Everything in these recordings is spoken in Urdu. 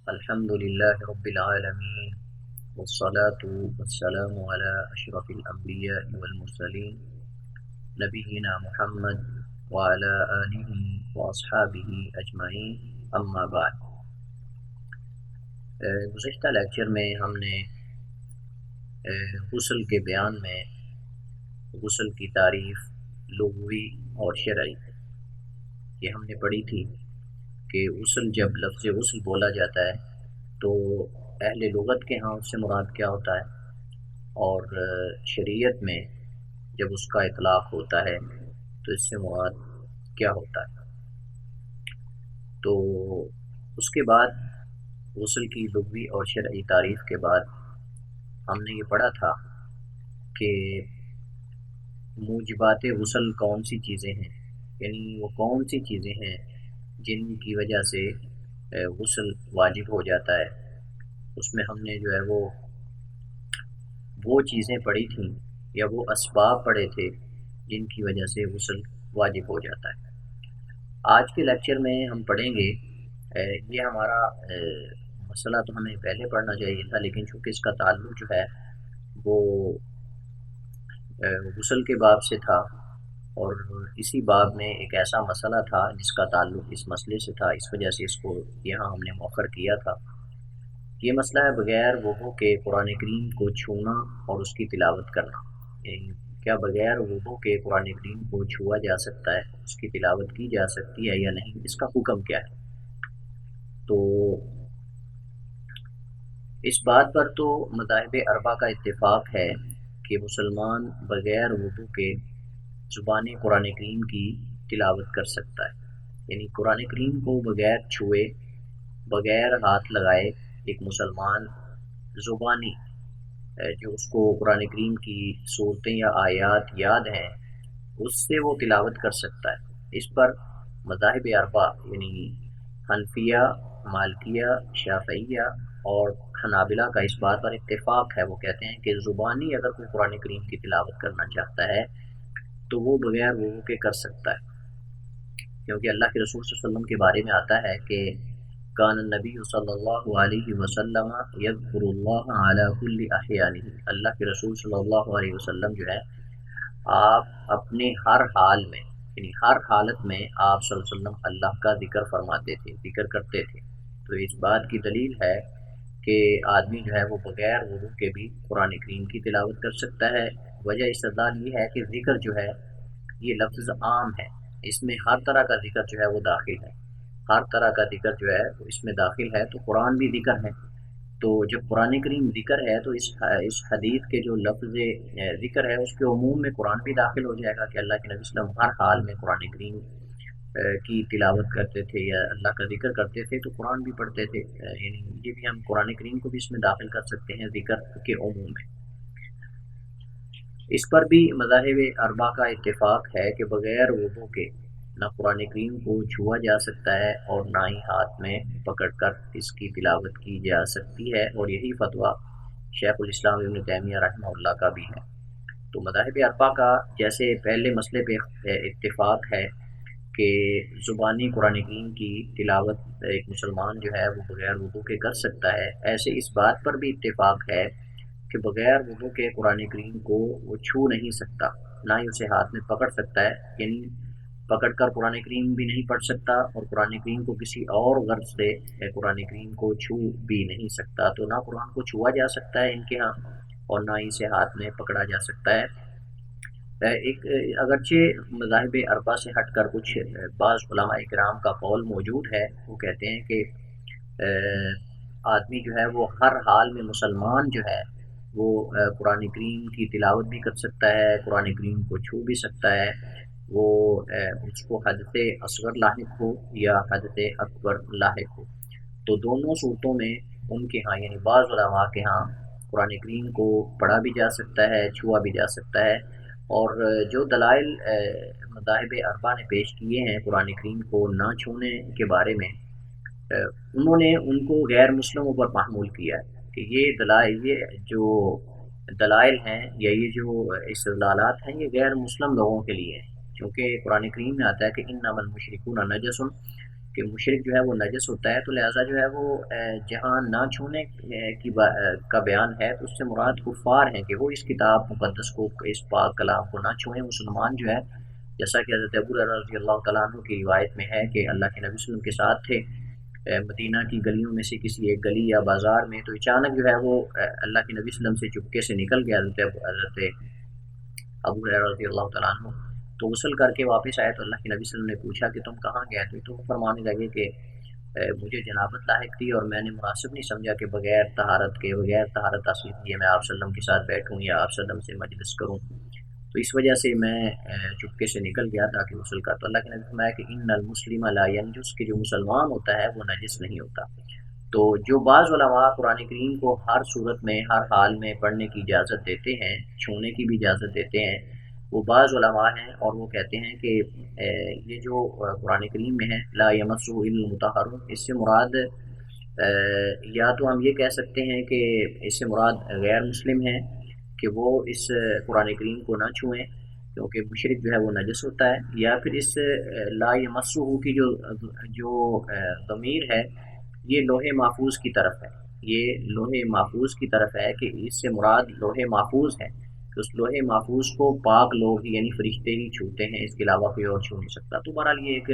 الحمد لله رب العالمين، والصلاة والسلام على أشرف الأنبياء والمرسلين نبينا محمد وعلى آله وأصحابه أجمعين، أما بعد۔ گزشتہ لیکچر میں ہم نے غسل کے بیان میں غسل کی تعریف لغوی اور شرعی یہ ہم نے پڑھی تھی کہ غسل جب لفظ غسل بولا جاتا ہے تو اہل لغت کے ہاں اس سے مراد کیا ہوتا ہے، اور شریعت میں جب اس کا اطلاق ہوتا ہے تو اس سے مراد کیا ہوتا ہے۔ تو اس کے بعد غسل کی لغوی اور شرعی تعریف کے بعد ہم نے یہ پڑھا تھا کہ موجبات غسل کون سی چیزیں ہیں، یعنی وہ کون سی چیزیں ہیں جن کی وجہ سے غسل واجب ہو جاتا ہے۔ اس میں ہم نے جو ہے وہ چیزیں پڑھی تھیں یا وہ اسباب پڑھے تھے جن کی وجہ سے غسل واجب ہو جاتا ہے۔ آج کے لیکچر میں ہم پڑھیں گے، یہ ہمارا مسئلہ تو ہمیں پہلے پڑھنا چاہیے تھا، لیکن چونکہ اس کا تعلق جو ہے وہ غسل کے باب سے تھا، اور اسی باب میں ایک ایسا مسئلہ تھا جس کا تعلق اس مسئلے سے تھا، اس وجہ سے اس کو یہاں ہم نے مؤخر کیا تھا۔ یہ مسئلہ ہے بغیر وضو کے قرآن کریم کو چھونا اور اس کی تلاوت کرنا، یعنی کیا بغیر وضو کے قرآن کریم کو چھوا جا سکتا ہے، اس کی تلاوت کی جا سکتی ہے یا نہیں، اس کا حکم کیا ہے۔ تو اس بات پر تو مذاہب اربعہ کا اتفاق ہے کہ مسلمان بغیر وضو کے زبانی قرآن کریم کی تلاوت کر سکتا ہے، یعنی قرآن کریم کو بغیر چھوئے بغیر ہاتھ لگائے ایک مسلمان زبانی جو اس کو قرآن کریم کی صورتیں یا آیات یاد ہیں اس سے وہ تلاوت کر سکتا ہے۔ اس پر مذاہب اربعہ یعنی حنفیہ، مالکیہ، شافعیہ اور حنابلہ کا اس بات پر اتفاق ہے، وہ کہتے ہیں کہ زبانی اگر کوئی قرآن کریم کی تلاوت کرنا چاہتا ہے تو وہ بغیر وضو کے کر سکتا ہے، کیونکہ اللہ کے رسول صلی اللہ علیہ وسلم کے بارے میں آتا ہے کہ کان النبی صلی اللہ علیہ وسلم یذکر اللہ علی کل احیانہ، اللہ کے رسول صلی اللہ علیہ وسلم جو ہے آپ اپنے ہر حال میں، یعنی ہر حالت میں آپ صلی اللہ علیہ وسلم اللہ کا ذکر فرماتے تھے، ذکر کرتے تھے۔ تو اس بات کی دلیل ہے کہ آدمی جو ہے وہ بغیر وضو کے بھی قرآن کریم کی تلاوت کر سکتا ہے۔ وجہ استدلال یہ ہے کہ ذکر جو ہے یہ لفظ عام ہے، اس میں ہر طرح کا ذکر جو ہے وہ داخل ہے، ہر طرح کا ذکر جو ہے وہ اس میں داخل ہے، تو قرآن بھی ذکر ہے۔ تو جب قرآن کریم ذکر ہے تو اس حدیث کے جو لفظ ذکر ہے اس کے عموم میں قرآن بھی داخل ہو جائے گا کہ اللہ کے نبی صلی اللہ علیہ وسلم ہر حال میں قرآن کریم کی تلاوت کرتے تھے یا اللہ کا ذکر کرتے تھے تو قرآن بھی پڑھتے تھے، یعنی یہ بھی ہم قرآن کریم کو بھی اس میں داخل کر سکتے ہیں ذکر کے عموم میں۔ اس پر بھی مذاہب اربعہ کا اتفاق ہے کہ بغیر وضو کے نہ قرآن کریم کو چھوا جا سکتا ہے اور نہ ہی ہاتھ میں پکڑ کر اس کی تلاوت کی جا سکتی ہے، اور یہی فتویٰ شیخ الاسلام ابن تیمیہ رحمہ اللہ کا بھی ہے۔ تو مذاہب اربعہ کا جیسے پہلے مسئلے پہ اتفاق ہے کہ زبانی قرآن کریم کی تلاوت ایک مسلمان جو ہے وہ بغیر وضو کے کر سکتا ہے، ایسے اس بات پر بھی اتفاق ہے کہ بغیر وضو کے قرآن کریم کو وہ چھو نہیں سکتا، نہ ہی اسے ہاتھ میں پکڑ سکتا ہے، یعنی پکڑ کر قرآن کریم بھی نہیں پڑھ سکتا اور قرآن کریم کو کسی اور غرض سے قرآن کریم کو چھو بھی نہیں سکتا۔ تو نہ قرآن کو چھوا جا سکتا ہے ان کے ہاں اور نہ ہی اسے ہاتھ میں پکڑا جا سکتا ہے۔ ایک اگرچہ مذاہب اربعہ سے ہٹ کر کچھ بعض علماء کرام کا قول موجود ہے، وہ کہتے ہیں کہ آدمی جو ہے وہ ہر حال میں مسلمان جو ہے وہ قرآن کریم کی تلاوت بھی کر سکتا ہے، قرآن کریم کو چھو بھی سکتا ہے، وہ اس کو حدث اصغر لاحق ہو یا حدث اکبر لاحق ہو۔ تو دونوں صورتوں میں ان کے ہاں یعنی بعض علماء کے ہاں قرآن کریم کو پڑھا بھی جا سکتا ہے، چھوا بھی جا سکتا ہے، اور جو دلائل مذاہب اربعہ نے پیش کیے ہیں قرآن کریم کو نہ چھونے کے بارے میں، انہوں نے ان کو غیر مسلموں پر محمول کیا ہے کہ یہ جو دلائل ہیں یا یہ جو استدلالات ہیں یہ غیر مسلم لوگوں کے لیے ہیں، کیونکہ قرآن کریم میں آتا ہے کہ انما المشرکون نجس، کہ مشرک جو ہے وہ نجس ہوتا ہے، تو لہٰذا جو ہے وہ جہاں نہ چھونے کا بیان ہے تو اس سے مراد کفار ہیں کہ وہ اس کتاب مقدس کو، اس پاک کلام کو نہ چھوئیں۔ مسلمان جو ہے، جیسا کہ حضرت ابو ہریرہ رضی اللہ تعالیٰ عنہ کی روایت میں ہے کہ اللہ کے نبی صلی اللہ علیہ وسلم کے ساتھ تھے مدینہ کی گلیوں میں سے کسی ایک گلی یا بازار میں، تو اچانک جو ہے وہ اللہ کے نبی صلی اللہ علیہ وسلم سے چپکے سے نکل گیا حضرت ابو ہریرہ رضی اللہ تعالیٰ عنہ، تو غسل کر کے واپس آئے تو اللہ کے نبی صلی اللہ علیہ وسلم نے پوچھا کہ تم کہاں گئے تھے؟ تو وہ فرمانے لگے کہ مجھے جنابت لاحق تھی اور میں نے مناسب نہیں سمجھا کہ بغیر طہارت حاصل کیے میں آپ صلی اللہ علیہ وسلم کے ساتھ بیٹھوں یا آپ صلی اللہ علیہ وسلم سے مجلس کروں، تو اس وجہ سے میں چپکے سے نکل گیا تاکہ غسل کا۔ تو اللہ کے نبی نے فرمایا کہ ان المسلم لا ینجس، کہ جو مسلمان ہوتا ہے وہ نجس نہیں ہوتا۔ تو جو بعض علماء قرآن کریم کو ہر صورت میں، ہر حال میں پڑھنے کی اجازت دیتے ہیں، چھونے کی بھی اجازت دیتے ہیں، وہ بعض علماء ہیں اور وہ کہتے ہیں کہ یہ جو قرآن کریم میں ہے لا یمسہ الا المطہرون، اس سے مراد یا تو ہم یہ کہہ سکتے ہیں کہ اس سے مراد غیر مسلم ہیں کہ وہ اس قرآن کریم کو نہ چھوئیں کیونکہ مشرک جو ہے وہ نجس ہوتا ہے، یا پھر اس لا یمسہ کی جو ضمیر ہے یہ لوح محفوظ کی طرف ہے، یہ لوح محفوظ کی طرف ہے کہ اس سے مراد لوح محفوظ ہے، کہ اس لوح محفوظ کو پاک لوگ ہی یعنی فرشتے ہی چھوتے ہیں، اس کے علاوہ کوئی اور چھو نہیں سکتا۔ تو بہرحال یہ ایک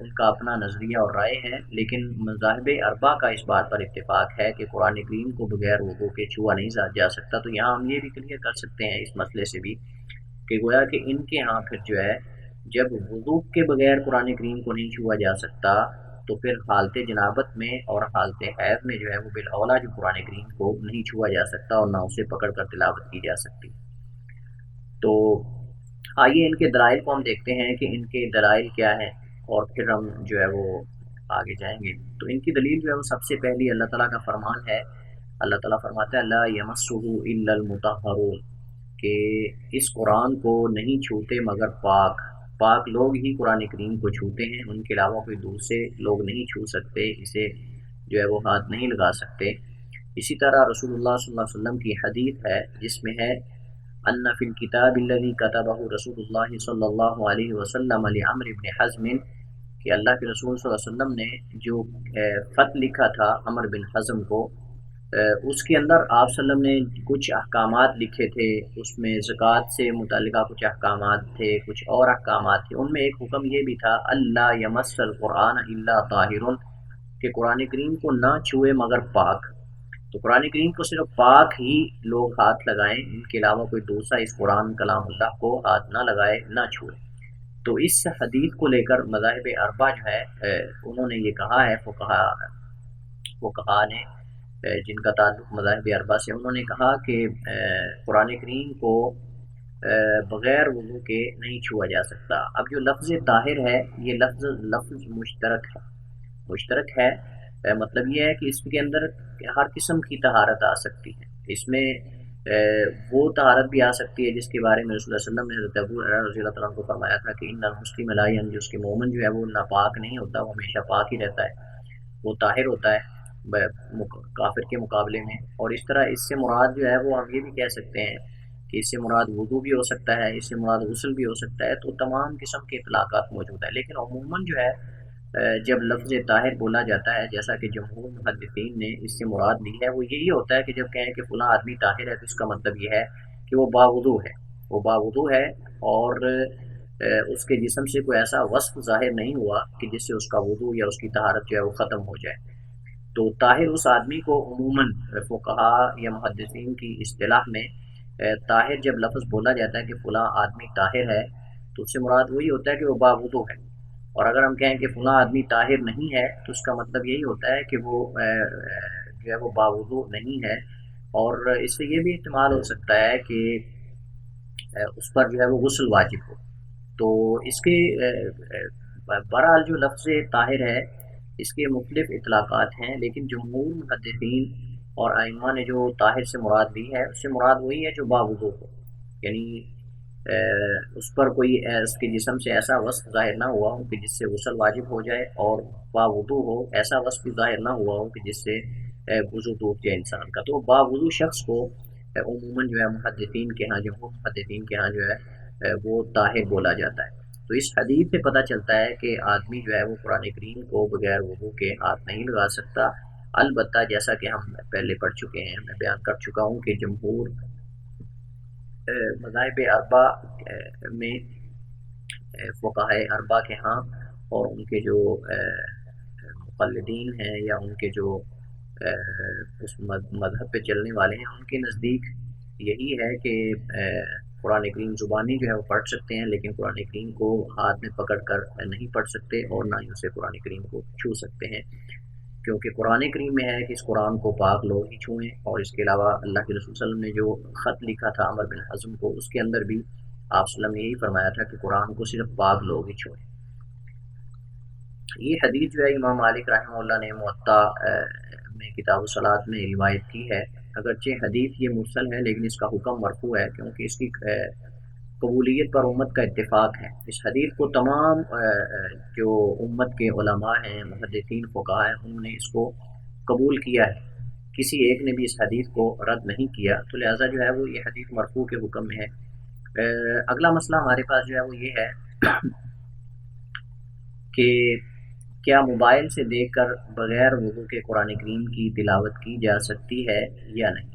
ان کا اپنا نظریہ اور رائے ہے، لیکن مذاہب اربعہ کا اس بات پر اتفاق ہے کہ قرآن کریم کو بغیر وضو کے چھوا نہیں جا سکتا۔ تو یہاں ہم یہ بھی کلیئر کر سکتے ہیں اس مسئلے سے بھی کہ گویا کہ ان کے ہاں پھر جو ہے جب وضو کے بغیر قرآن کریم کو نہیں چھوا جا سکتا تو پھر حالت جنابت میں اور حالت حیض میں جو ہے وہ بالاولیٰ جو قرآن کریم کو نہیں چھوا جا سکتا اور نہ اسے پکڑ کر تلاوت کی جا سکتی۔ تو آئیے ان کے دلائل کو ہم دیکھتے ہیں کہ ان کے دلائل کیا ہیں اور پھر ہم جو ہے وہ آگے جائیں گے۔ تو ان کی دلیل جو ہے وہ سب سے پہلی اللہ تعالیٰ کا فرمان ہے، اللہ تعالیٰ فرماتا ہے لا یمسہ الا المطہرون، کہ اس قرآن کو نہیں چھوتے مگر پاک لوگ ہی قرآن کریم کو چھوتے ہیں، ان کے علاوہ کوئی دوسرے لوگ نہیں چھو سکتے، اسے جو ہے وہ ہاتھ نہیں لگا سکتے۔ اسی طرح رسول اللہ صلی اللہ علیہ وسلم کی حدیث ہے جس میں ہے ان فی الکتاب الذی کتبہ رسول اللہ صلی اللہ علیہ وسلم لعمر بن حزم، کہ اللہ کے رسول صلی اللہ علیہ وسلم نے جو خط لکھا تھا عمر بن حزم کو، اس کے اندر آپ صلی اللہ علیہ وسلم نے کچھ احکامات لکھے تھے، اس میں زکوٰۃ سے متعلقہ کچھ احکامات تھے، کچھ اور احکامات تھے، ان میں ایک حکم یہ بھی تھا اللہ یمس القرآن الا طاہر، کہ قرآن کریم کو نہ چھوئے مگر پاک۔ تو قرآن کریم کو صرف پاک ہی لوگ ہاتھ لگائیں، ان کے علاوہ کوئی دوسرا اس قرآن کلام اللہ کو ہاتھ نہ لگائے، نہ چھوئے۔ تو اس حدیث کو لے کر مذاہب اربعہ جو ہے انہوں نے یہ کہا ہے، فقہا نے جن کا تعلق مذاہب اربعہ سے، انہوں نے کہا کہ قرآن کریم کو بغیر وضو کے نہیں چھوا جا سکتا۔ اب جو لفظ طاہر ہے یہ لفظ مشترک ہے، مطلب یہ ہے کہ اس کے اندر ہر قسم کی طہارت آ سکتی ہے، اس میں وہ طہارت بھی آ سکتی ہے جس کے بارے میں رسول اللہ صلی اللہ علیہ وسلم نے حضرت ابو ہریرہ رضی اللہ تعالیٰ کو فرمایا تھا کہ ان المسلم لا ینجس، کہ مومن جو ہے وہ ناپاک نہیں ہوتا، وہ ہمیشہ پاک ہی رہتا ہے، وہ طاہر ہوتا ہے کافر کے مقابلے میں۔ اور اس طرح اس سے مراد جو ہے وہ ہم یہ بھی کہہ سکتے ہیں کہ اس سے مراد وضو بھی ہو سکتا ہے، اس سے مراد غسل بھی ہو سکتا ہے، تو تمام قسم کے اطلاقات موجود ہیں۔ لیکن عموماً جو ہے جب لفظ طاہر بولا جاتا ہے، جیسا کہ جمہور محدثین نے اس سے مراد لی ہے، وہ یہی ہوتا ہے کہ جب کہیں کہ فلاں آدمی طاہر ہے تو اس کا مطلب یہ ہے کہ وہ باوضو ہے اور اس کے جسم سے کوئی ایسا وصف ظاہر نہیں ہوا کہ جس سے اس کا وضو یا اس کی طہارت جو ہے وہ ختم ہو جائے۔ تو طاہر اس آدمی کو عموماً فقہا یا محدثین کی اصطلاح میں طاہر جب لفظ بولا جاتا ہے کہ فلاں آدمی طاہر ہے تو اس سے مراد وہی ہوتا ہے کہ وہ باوضو ہے، اور اگر ہم کہیں کہ فلاں آدمی طاہر نہیں ہے تو اس کا مطلب یہی ہوتا ہے کہ وہ جو ہے وہ باوضو نہیں ہے، اور اس سے یہ بھی احتمال ہو سکتا ہے کہ اس پر جو ہے وہ غسل واجب ہو۔ تو اس کے بہرحال جو لفظ طاہر ہے اس کے مختلف اطلاقات ہیں، لیکن جمہور محدثین اور ائمہ نے جو طاہر سے مراد لی ہے اس سے مراد وہی ہے جو باوضو ہو، یعنی اس پر کوئی اس کے جسم سے ایسا وصف ظاہر نہ ہوا ہو کہ جس سے غسل واجب ہو جائے، اور باوضو ہو ایسا وصف بھی ظاہر نہ ہوا ہو کہ جس سے وضو ٹوٹ جائے انسان کا۔ تو باوضو شخص کو عموماً جو ہے محدثین کے ہاں، جمہور محدثین کے ہاں جو ہے وہ طاہر بولا جاتا ہے۔ تو اس حدیث سے پتہ چلتا ہے کہ آدمی جو ہے وہ قرآن کریم کو بغیر وضو کے ہاتھ نہیں لگا سکتا، البتہ جیسا کہ ہم پہلے پڑھ چکے ہیں، میں بیان کر چکا ہوں کہ جمہور مذاہب اربع میں فقہائے اربع کے ہاں اور ان کے جو مقلدین ہیں یا ان کے جو اس مذہب پہ چلنے والے ہیں، ان کے نزدیک یہی ہے کہ قرآن کریم زبانی جو ہے وہ پڑھ سکتے ہیں، لیکن قرآن کریم کو ہاتھ میں پکڑ کر نہیں پڑھ سکتے اور نہ ہی اسے قرآن کریم کو چھو سکتے ہیں، کیونکہ قرآن کریم میں ہے کہ اس قرآن کو پاک لوگ ہی چھوئیں، اور اس کے علاوہ اللہ کے رسول صلی اللہ علیہ وسلم نے جو خط لکھا تھا عمر بن حزم کو، اس کے اندر بھی آپ صلی اللہ علیہ وسلم نے یہی فرمایا تھا کہ قرآن کو صرف پاک لوگ ہی چھوئیں۔ یہ حدیث جو ہے امام مالک رحمہ اللہ نے موطا میں کتاب الصلاۃ میں روایت کی ہے، اگرچہ حدیث یہ مرسل ہے لیکن اس کا حکم مرفوع ہے، کیونکہ اس کی قبولیت پر امت کا اتفاق ہے۔ اس حدیث کو تمام جو امت کے علماء ہیں، محدثین، فقہاء ہیں، انہوں نے اس کو قبول کیا ہے، کسی ایک نے بھی اس حدیث کو رد نہیں کیا، تو لہٰذا جو ہے وہ یہ حدیث مرفوع کے حکم میں ہے۔ اگلا مسئلہ ہمارے پاس جو ہے وہ یہ ہے کہ کیا موبائل سے دیکھ کر بغیر وضو کے قرآن کریم کی تلاوت کی جا سکتی ہے یا نہیں؟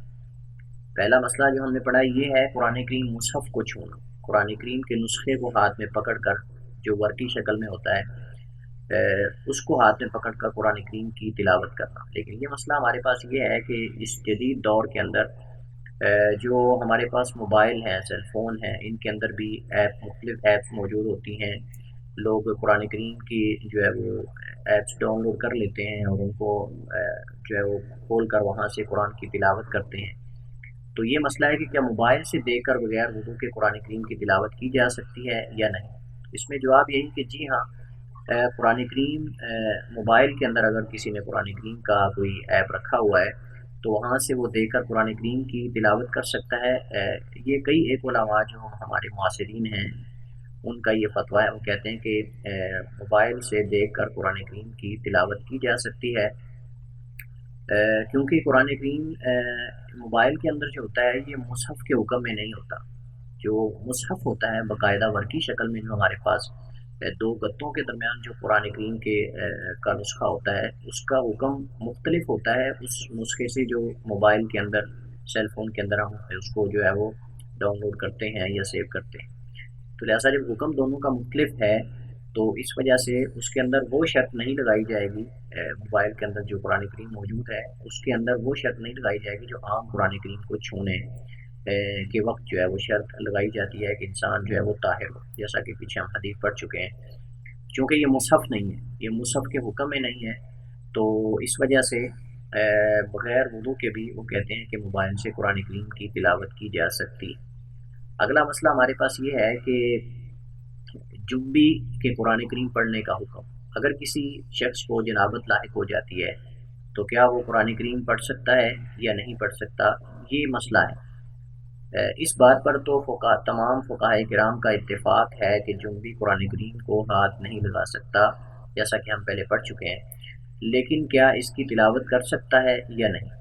پہلا مسئلہ جو ہم نے پڑھا یہ ہے قرآن کریم مصحف کو چھونا، قرآن کریم کے نسخے کو ہاتھ میں پکڑ کر، جو ورقی شکل میں ہوتا ہے، اس کو ہاتھ میں پکڑ کر قرآن کریم کی تلاوت کرنا۔ لیکن یہ مسئلہ ہمارے پاس یہ ہے کہ اس جدید دور کے اندر جو ہمارے پاس موبائل ہیں، سیل فون ہیں، ان کے اندر بھی مختلف ایپس موجود ہوتی ہیں، لوگ قرآن کریم کی جو ہے وہ ایپس ڈاؤن لوڈ کر لیتے ہیں اور ان کو جو ہے وہ کھول کر وہاں سے قرآن کی تلاوت کرتے ہیں۔ تو یہ مسئلہ ہے کہ کیا موبائل سے دیکھ کر بغیر وضو کے قرآن کریم کی تلاوت کی جا سکتی ہے یا نہیں؟ اس میں جواب یہی کہ جی ہاں، قرآن کریم موبائل کے اندر اگر کسی نے قرآن کریم کا کوئی ایپ رکھا ہوا ہے تو وہاں سے وہ دیکھ کر قرآن کریم کی تلاوت کر سکتا ہے۔ یہ کئی ایک علماء جو ہمارے معاصرین ہیں ان کا یہ فتویٰ ہے، وہ کہتے ہیں کہ موبائل سے دیکھ کر قرآن کریم کی تلاوت کی جا سکتی ہے، کیونکہ قرآن کریم موبائل کے اندر جو ہوتا ہے یہ مصحف کے حکم میں نہیں ہوتا۔ جو مصحف ہوتا ہے باقاعدہ ورقی شکل میں جو ہمارے پاس دو گتوں کے درمیان جو قرآن کریم کے کا نسخہ ہوتا ہے، اس کا حکم مختلف ہوتا ہے اس نسخے سے جو موبائل کے اندر، سیل فون کے اندر ہم اس کو جو ہے وہ ڈاؤن لوڈ کرتے ہیں یا سیو کرتے ہیں۔ تو لہٰذا جب حکم دونوں کا مختلف ہے تو اس وجہ سے اس کے اندر وہ شرط نہیں لگائی جائے گی، موبائل کے اندر جو قرآن کریم موجود ہے اس کے اندر وہ شرط نہیں لگائی جائے گی جو عام قرآن کریم کو چھونے کے وقت جو ہے وہ شرط لگائی جاتی ہے کہ انسان جو ہے وہ طاہر ہو، جیسا کہ پیچھے ہم حدیث پڑھ چکے ہیں۔ چونکہ یہ مصحف نہیں ہے، یہ مصحف کے حکم میں نہیں ہے، تو اس وجہ سے بغیر وضو کے بھی وہ کہتے ہیں کہ موبائل سے قرآن کریم کی تلاوت کی جا سکتی۔ اگلا مسئلہ ہمارے پاس یہ ہے کہ جنبی کے قرآن کریم پڑھنے کا حکم۔ اگر کسی شخص کو جنابت لاحق ہو جاتی ہے تو کیا وہ قرآن کریم پڑھ سکتا ہے یا نہیں پڑھ سکتا، یہ مسئلہ ہے۔ اس بات پر تو تمام فقہائے کرام کا اتفاق ہے کہ جنبی قرآن کریم کو ہاتھ نہیں لگا سکتا، جیسا کہ ہم پہلے پڑھ چکے ہیں، لیکن کیا اس کی تلاوت کر سکتا ہے یا نہیں؟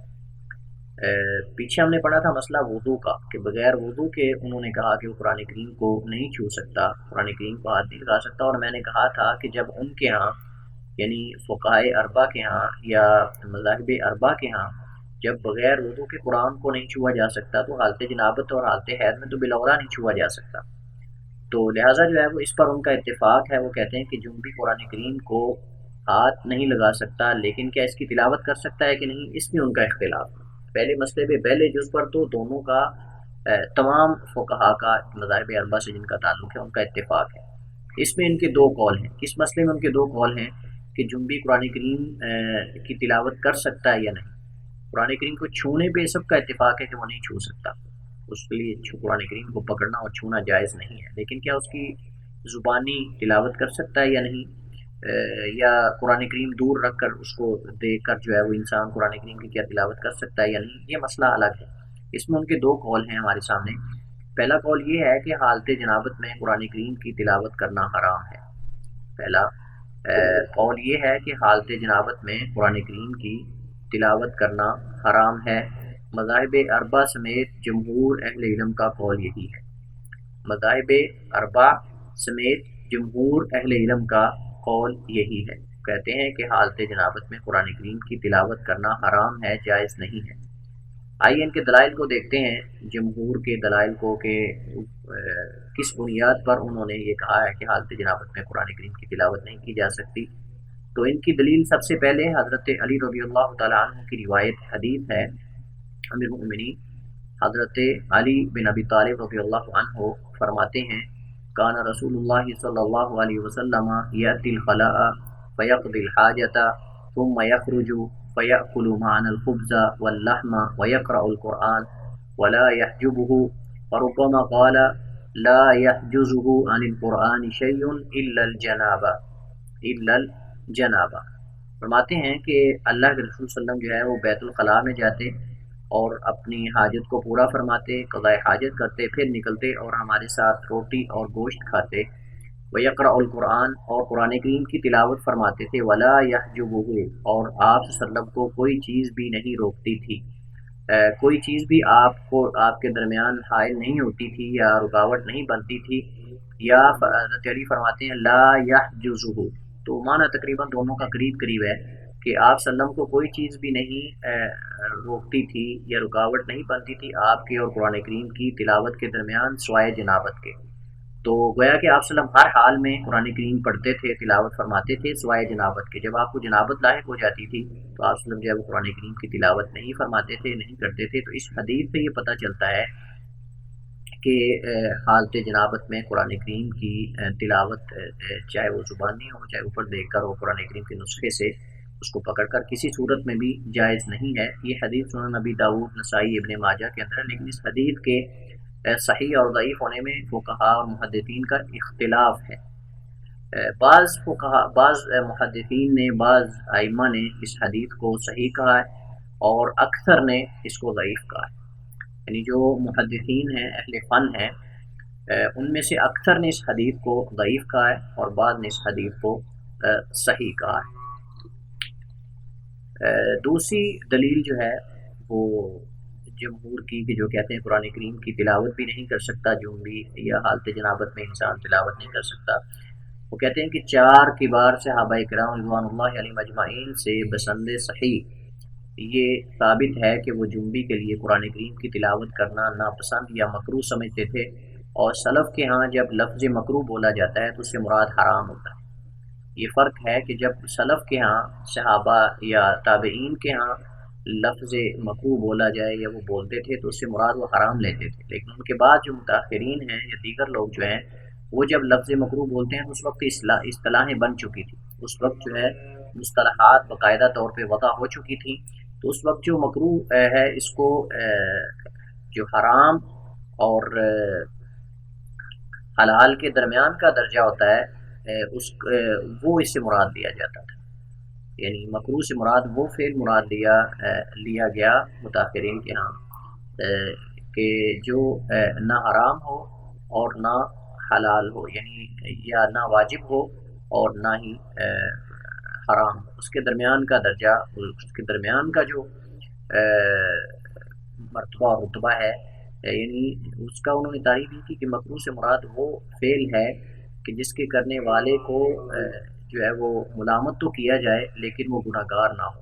پیچھے ہم نے پڑھا تھا مسئلہ وضو کا، کہ بغیر وضو کے انہوں نے کہا کہ وہ قرآن کریم کو نہیں چھو سکتا، قرآن کریم کو ہاتھ نہیں لگا سکتا، اور میں نے کہا تھا کہ جب ان کے ہاں یعنی فقہائے اربع کے ہاں یا مذاہب اربع کے ہاں جب بغیر وضو کے قرآن کو نہیں چھوا جا سکتا تو حالت جنابت اور حالت حیض میں تو بالاولیٰ نہیں چھوا جا سکتا۔ تو لہٰذا جو ہے وہ اس پر ان کا اتفاق ہے، وہ کہتے ہیں کہ جنبی قرآن کریم کو ہاتھ نہیں لگا سکتا، لیکن کیا اس کی تلاوت کر سکتا ہے کہ نہیں، اس میں ان کا اختلاف ہے۔ پہلے مسئلے پہ پہلے جز پر تو دونوں کا تمام فقہا کا مذاہب اربع سے جن کا تعلق ہے ان کا اتفاق ہے۔ اس میں ان کے دو قول ہیں، اس مسئلے میں ان کے دو قول ہیں کہ جنبی قرآن کریم کی تلاوت کر سکتا ہے یا نہیں۔ قرآن کریم کو چھونے پہ سب کا اتفاق ہے کہ وہ نہیں چھو سکتا، اس کے لیے قرآن کریم کو پکڑنا اور چھونا جائز نہیں ہے، لیکن کیا اس کی زبانی تلاوت کر سکتا ہے یا نہیں، یا قرآن کریم دور رکھ کر اس کو دیکھ کر جو ہے وہ انسان قرآن کریم کی کیا تلاوت کر سکتا ہے یا نہیں، یہ مسئلہ الگ ہے۔ اس میں ان کے دو قول ہیں ہمارے سامنے۔ پہلا قول یہ ہے کہ حالت جنابت میں قرآن کریم کی تلاوت کرنا حرام ہے۔ پہلا قول یہ ہے کہ حالت جنابت میں قرآن کریم کی تلاوت کرنا حرام ہے۔ مذاہب اربع سمیت جمہور اہل علم کا قول یہی ہے۔ مذاہب اربع سمیت جمہور اہل علم کا قول یہی ہے، کہتے ہیں کہ حالت جنابت میں قرآن کریم کی تلاوت کرنا حرام ہے، جائز نہیں ہے۔ آئیے ان کے دلائل کو دیکھتے ہیں، جمہور کے دلائل کو، کہ کس بنیاد پر انہوں نے یہ کہا ہے کہ حالت جنابت میں قرآن کریم کی تلاوت نہیں کی جا سکتی۔ تو ان کی دلیل سب سے پہلے حضرت علی رضی اللہ تعالیٰ عنہ کی روایت حدیث ہے۔ امیر المؤمنین حضرت علی بن ابی طالب رضی اللہ عنہ فرماتے ہیں، کان رسول اللہ صلی اللہ علیہ وسلم یأتی الخلاء فیقضی الحاجۃ ثم یخرج فیأکل معنا الخبز واللحم ویقرأ القرآن ولا يحجبه، وربما قال لا يحجزه عن القرآن شيء الا الجنابہ۔ فرماتے ہیں کہ اللہ کے رسول صلی اللہ علیہ وسلم جو ہے وہ بیت الخلاء میں جاتے اور اپنی حاجت کو پورا فرماتے، قضاء حاجت کرتے، پھر نکلتے اور ہمارے ساتھ روٹی اور گوشت کھاتے، وَيَقْرَأُ الْقُرْآنَ اور قرآن کریم کی تلاوت فرماتے تھے، وَلَا يَحْجُبُهُ اور آپ صلی اللہ علیہ وسلم کو کوئی چیز بھی نہیں روکتی تھی، کوئی چیز بھی آپ کے درمیان حائل نہیں ہوتی تھی یا رکاوٹ نہیں بنتی تھی، یا حضرت علی فرماتے ہیں لا يحجزه، تو معنی تقریباً دونوں کا قریب قریب ہے کہ آپ صلی اللہ علیہ وسلم کو کوئی چیز بھی نہیں روکتی تھی یا رکاوٹ نہیں بنتی تھی آپ کے اور قرآن کریم کی تلاوت کے درمیان سوائے جنابت کے۔ تو گویا کہ آپ صلی اللہ علیہ وسلم ہر حال میں قرآن کریم پڑھتے تھے، تلاوت فرماتے تھے سوائے جنابت کے۔ جب آپ کو جنابت لاحق ہو جاتی تھی تو آپ صلی اللہ علیہ وسلم جو ہے وہ قرآن کریم کی تلاوت نہیں فرماتے تھے، نہیں کرتے تھے۔ تو اس حدیث سے یہ پتہ چلتا ہے کہ حالت جنابت میں قرآن کریم کی تلاوت چاہے وہ زبانی ہو، چاہے اوپر دیکھ کر ہو، قرآن کریم کے نسخے سے اس کو پکڑ کر، کسی صورت میں بھی جائز نہیں ہے۔ یہ حدیث سنن نبی داؤد، نسائی، ابن ماجہ کے اندر ہے، لیکن اس حدیث کے صحیح اور ضعیف ہونے میں فقہاء اور محدثین کا اختلاف ہے۔ بعض محدثین نے، بعض ائمہ نے اس حدیث کو صحیح کہا ہے اور اکثر نے اس کو ضعیف کہا ہے۔ یعنی جو محدثین ہیں، اہل فن ہیں، ان میں سے اکثر نے اس حدیث کو ضعیف کہا ہے اور بعض نے اس حدیث کو صحیح کہا ہے۔ دوسری دلیل جو ہے وہ جمہور کی، کہ جو کہتے ہیں قرآن کریم کی تلاوت بھی نہیں کر سکتا جو بھی، یا حالت جنابت میں انسان تلاوت نہیں کر سکتا، وہ کہتے ہیں کہ 4 کبار صحابہ کرام رضوان اللہ علیہم اجمعین سے بسند صحیح یہ ثابت ہے کہ وہ جنبی کے لیے قرآن کریم کی تلاوت کرنا ناپسند یا مکروہ سمجھتے تھے، اور سلف کے ہاں جب لفظ مکروہ بولا جاتا ہے تو اس سے مراد حرام ہوتا ہے۔ یہ فرق ہے کہ جب سلف کے ہاں، صحابہ یا تابعین کے ہاں لفظ مکروہ بولا جائے یا وہ بولتے تھے تو اس سے مراد وہ حرام لیتے تھے، لیکن ان کے بعد جو متاخرین ہیں یا دیگر لوگ جو ہیں وہ جب لفظ مکروہ بولتے ہیں تو اس وقت اصطلاحیں بن چکی تھی، اس وقت جو ہے مصطلحات باقاعدہ طور پہ وضع ہو چکی تھی، تو اس وقت جو مکروہ ہے اس کو جو حرام اور حلال کے درمیان کا درجہ ہوتا ہے وہ اس سے مراد لیا جاتا تھا۔ یعنی مکروہ سے مراد وہ فعل مراد لیا گیا متاخرین کے ہاں کہ جو نہ حرام ہو اور نہ حلال ہو، یعنی یا نہ واجب ہو اور نہ ہی حرام ہو، اس کے درمیان کا درجہ، اس کے درمیان کا جو مرتبہ اور رتبہ ہے، یعنی اس کا انہوں نے تعریف کی کہ مکروہ سے مراد وہ فعل ہے کہ جس کے کرنے والے کو جو ہے وہ ملامت تو کیا جائے لیکن وہ گناہ گار نہ ہو،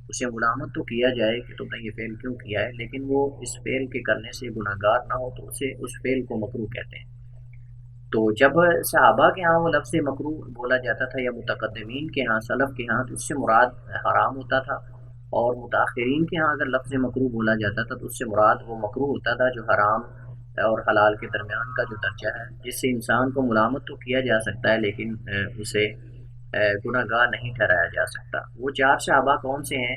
اسے ملامت تو کیا جائے کہ تم نے یہ فعل کیوں کیا ہے، لیکن وہ اس فعل کے کرنے سے گناہ گار نہ ہو، تو اسے اس فعل کو مکروہ کہتے ہیں۔ تو جب صحابہ کے ہاں وہ لفظ مکروہ بولا جاتا تھا یا متقدمین کے ہاں، سلف کے ہاں، تو اس سے مراد حرام ہوتا تھا، اور متاخرین کے ہاں اگر لفظ مکروہ بولا جاتا تھا تو اس سے مراد وہ مکروہ ہوتا تھا جو حرام اور حلال کے درمیان کا جو درجہ ہے، جس سے انسان کو ملامت تو کیا جا سکتا ہے لیکن اسے گناہ گار نہیں ٹھہرایا جا سکتا۔ وہ 4 صحابہ کون سے ہیں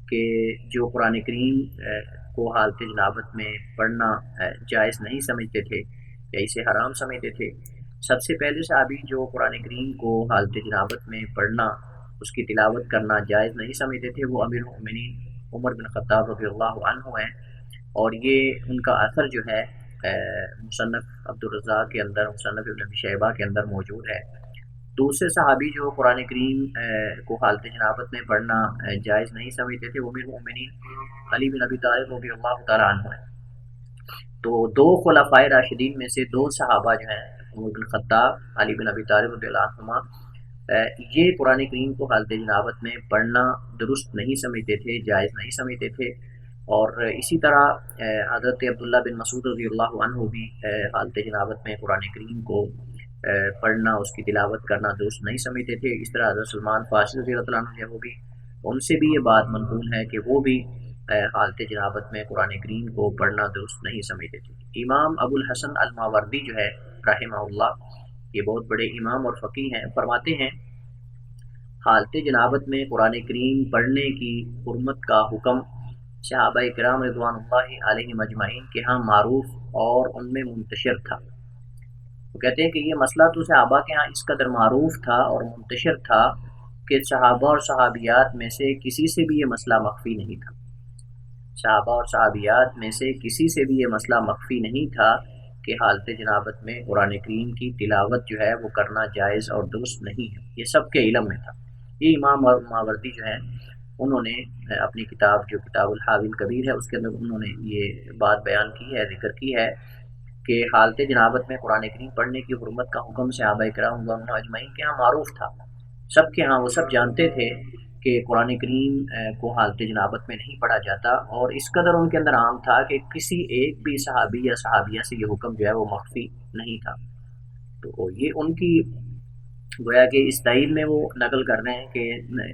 کہ جو قرآن کریم کو حالت جنابت میں پڑھنا جائز نہیں سمجھتے تھے یا اسے حرام سمجھتے تھے؟ سب سے پہلے صحابی جو قرآن کریم کو حالت جنابت میں پڑھنا، اس کی تلاوت کرنا جائز نہیں سمجھتے تھے، وہ امیر المؤمنین عمر بن خطاب رضی اللہ عنہ ہیں، اور یہ ان کا اثر جو ہے مصنف عبدالرزاق کے اندر، مصنف ابن ابی شیبہ کے اندر موجود ہے۔ دوسرے صحابی جو قرآن کریم کو حالت جنابت میں پڑھنا جائز نہیں سمجھتے تھے وہ امیر المؤمنین علی بن ابی طالب رضی اللہ تعالیٰ عنہ ہیں۔ تو 2 خلفائے راشدین میں سے 2 صحابہ جو ہیں عمر بن خطاب، علی بن ابی طالب رضی اللہ عنہما یہ قرآن کریم کو حالت جنابت میں پڑھنا درست نہیں سمجھتے تھے، جائز نہیں سمجھتے تھے۔ اور اسی طرح حضرت عبداللہ بن مسعود رضی اللہ عنہ بھی حالت جنابت میں قرآن کریم کو پڑھنا، اس کی تلاوت کرنا درست نہیں سمجھتے تھے۔ اس طرح حضرت سلمان فارسی رضی اللہ عنہ جو وہ بھی، ان سے بھی یہ بات منقول ہے کہ وہ بھی حالت جنابت میں قرآن کریم کو پڑھنا درست نہیں سمجھتے تھے۔ امام ابو الحسن الماوردی جو ہے رحمہ اللہ، یہ بہت بڑے امام اور فقیہ ہیں، فرماتے ہیں حالت جنابت میں قرآن کریم پڑھنے کی حرمت کا حکم صحابہ کرام رضوان اللہ علیہ مجمعین کے ہاں معروف اور ان میں منتشر تھا۔ وہ کہتے ہیں کہ یہ مسئلہ تو صحابہ کے ہاں اس قدر معروف تھا اور منتشر تھا کہ صحابہ اور صحابیات میں سے کسی سے بھی یہ مسئلہ مخفی نہیں تھا۔ صحابہ اور صحابیات میں سے کسی سے بھی یہ مسئلہ مخفی نہیں تھا کہ حالت جنابت میں قرآن کریم کی تلاوت جو ہے وہ کرنا جائز اور درست نہیں ہے، یہ سب کے علم میں تھا۔ یہ امام ماوردی جو ہیں انہوں نے اپنی کتاب جو کتاب الحاوی الکبیر ہے اس کے اندر انہوں نے یہ بات بیان کی ہے، ذکر کی ہے کہ حالت جنابت میں قرآن کریم پڑھنے کی حرمت کا حکم صحابہ کرام اجمعین کے ہاں معروف تھا، سب کے ہاں وہ سب جانتے تھے کہ قرآن کریم کو حالت جنابت میں نہیں پڑھا جاتا، اور اس قدر ان کے اندر عام تھا کہ کسی ایک بھی صحابی یا صحابیہ سے یہ حکم جو ہے وہ مخفی نہیں تھا۔ تو یہ ان کی گویا کہ اس دلیل میں وہ نقل کر رہے ہیں کہ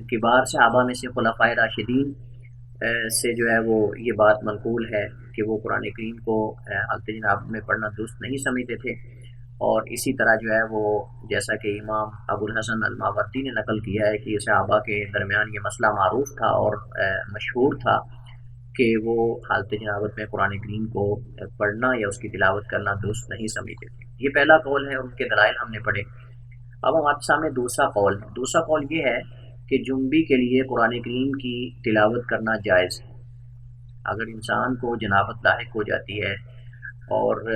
کبار صحابہ میں سے خلفائے راشدین سے جو ہے وہ یہ بات منقول ہے کہ وہ قرآن کریم کو حالت جنابت میں پڑھنا درست نہیں سمجھتے تھے۔ اور اسی طرح جو ہے وہ جیسا کہ امام ابو الحسن الماوردی نے نقل کیا ہے کہ صحابہ کے درمیان یہ مسئلہ معروف تھا اور مشہور تھا کہ وہ حالت جنابت میں قرآن کریم کو پڑھنا یا اس کی تلاوت کرنا درست نہیں سمجھتے تھے۔ یہ پہلا قول ہے، ان کے دلائل ہم نے پڑھے۔ اب ہمارے سامنے دوسرا قول ہے۔ دوسرا قول یہ ہے کہ جنبی کے لیے قرآن کریم کی تلاوت کرنا جائز ہے۔ اگر انسان کو جنابت لاحق ہو جاتی ہے اور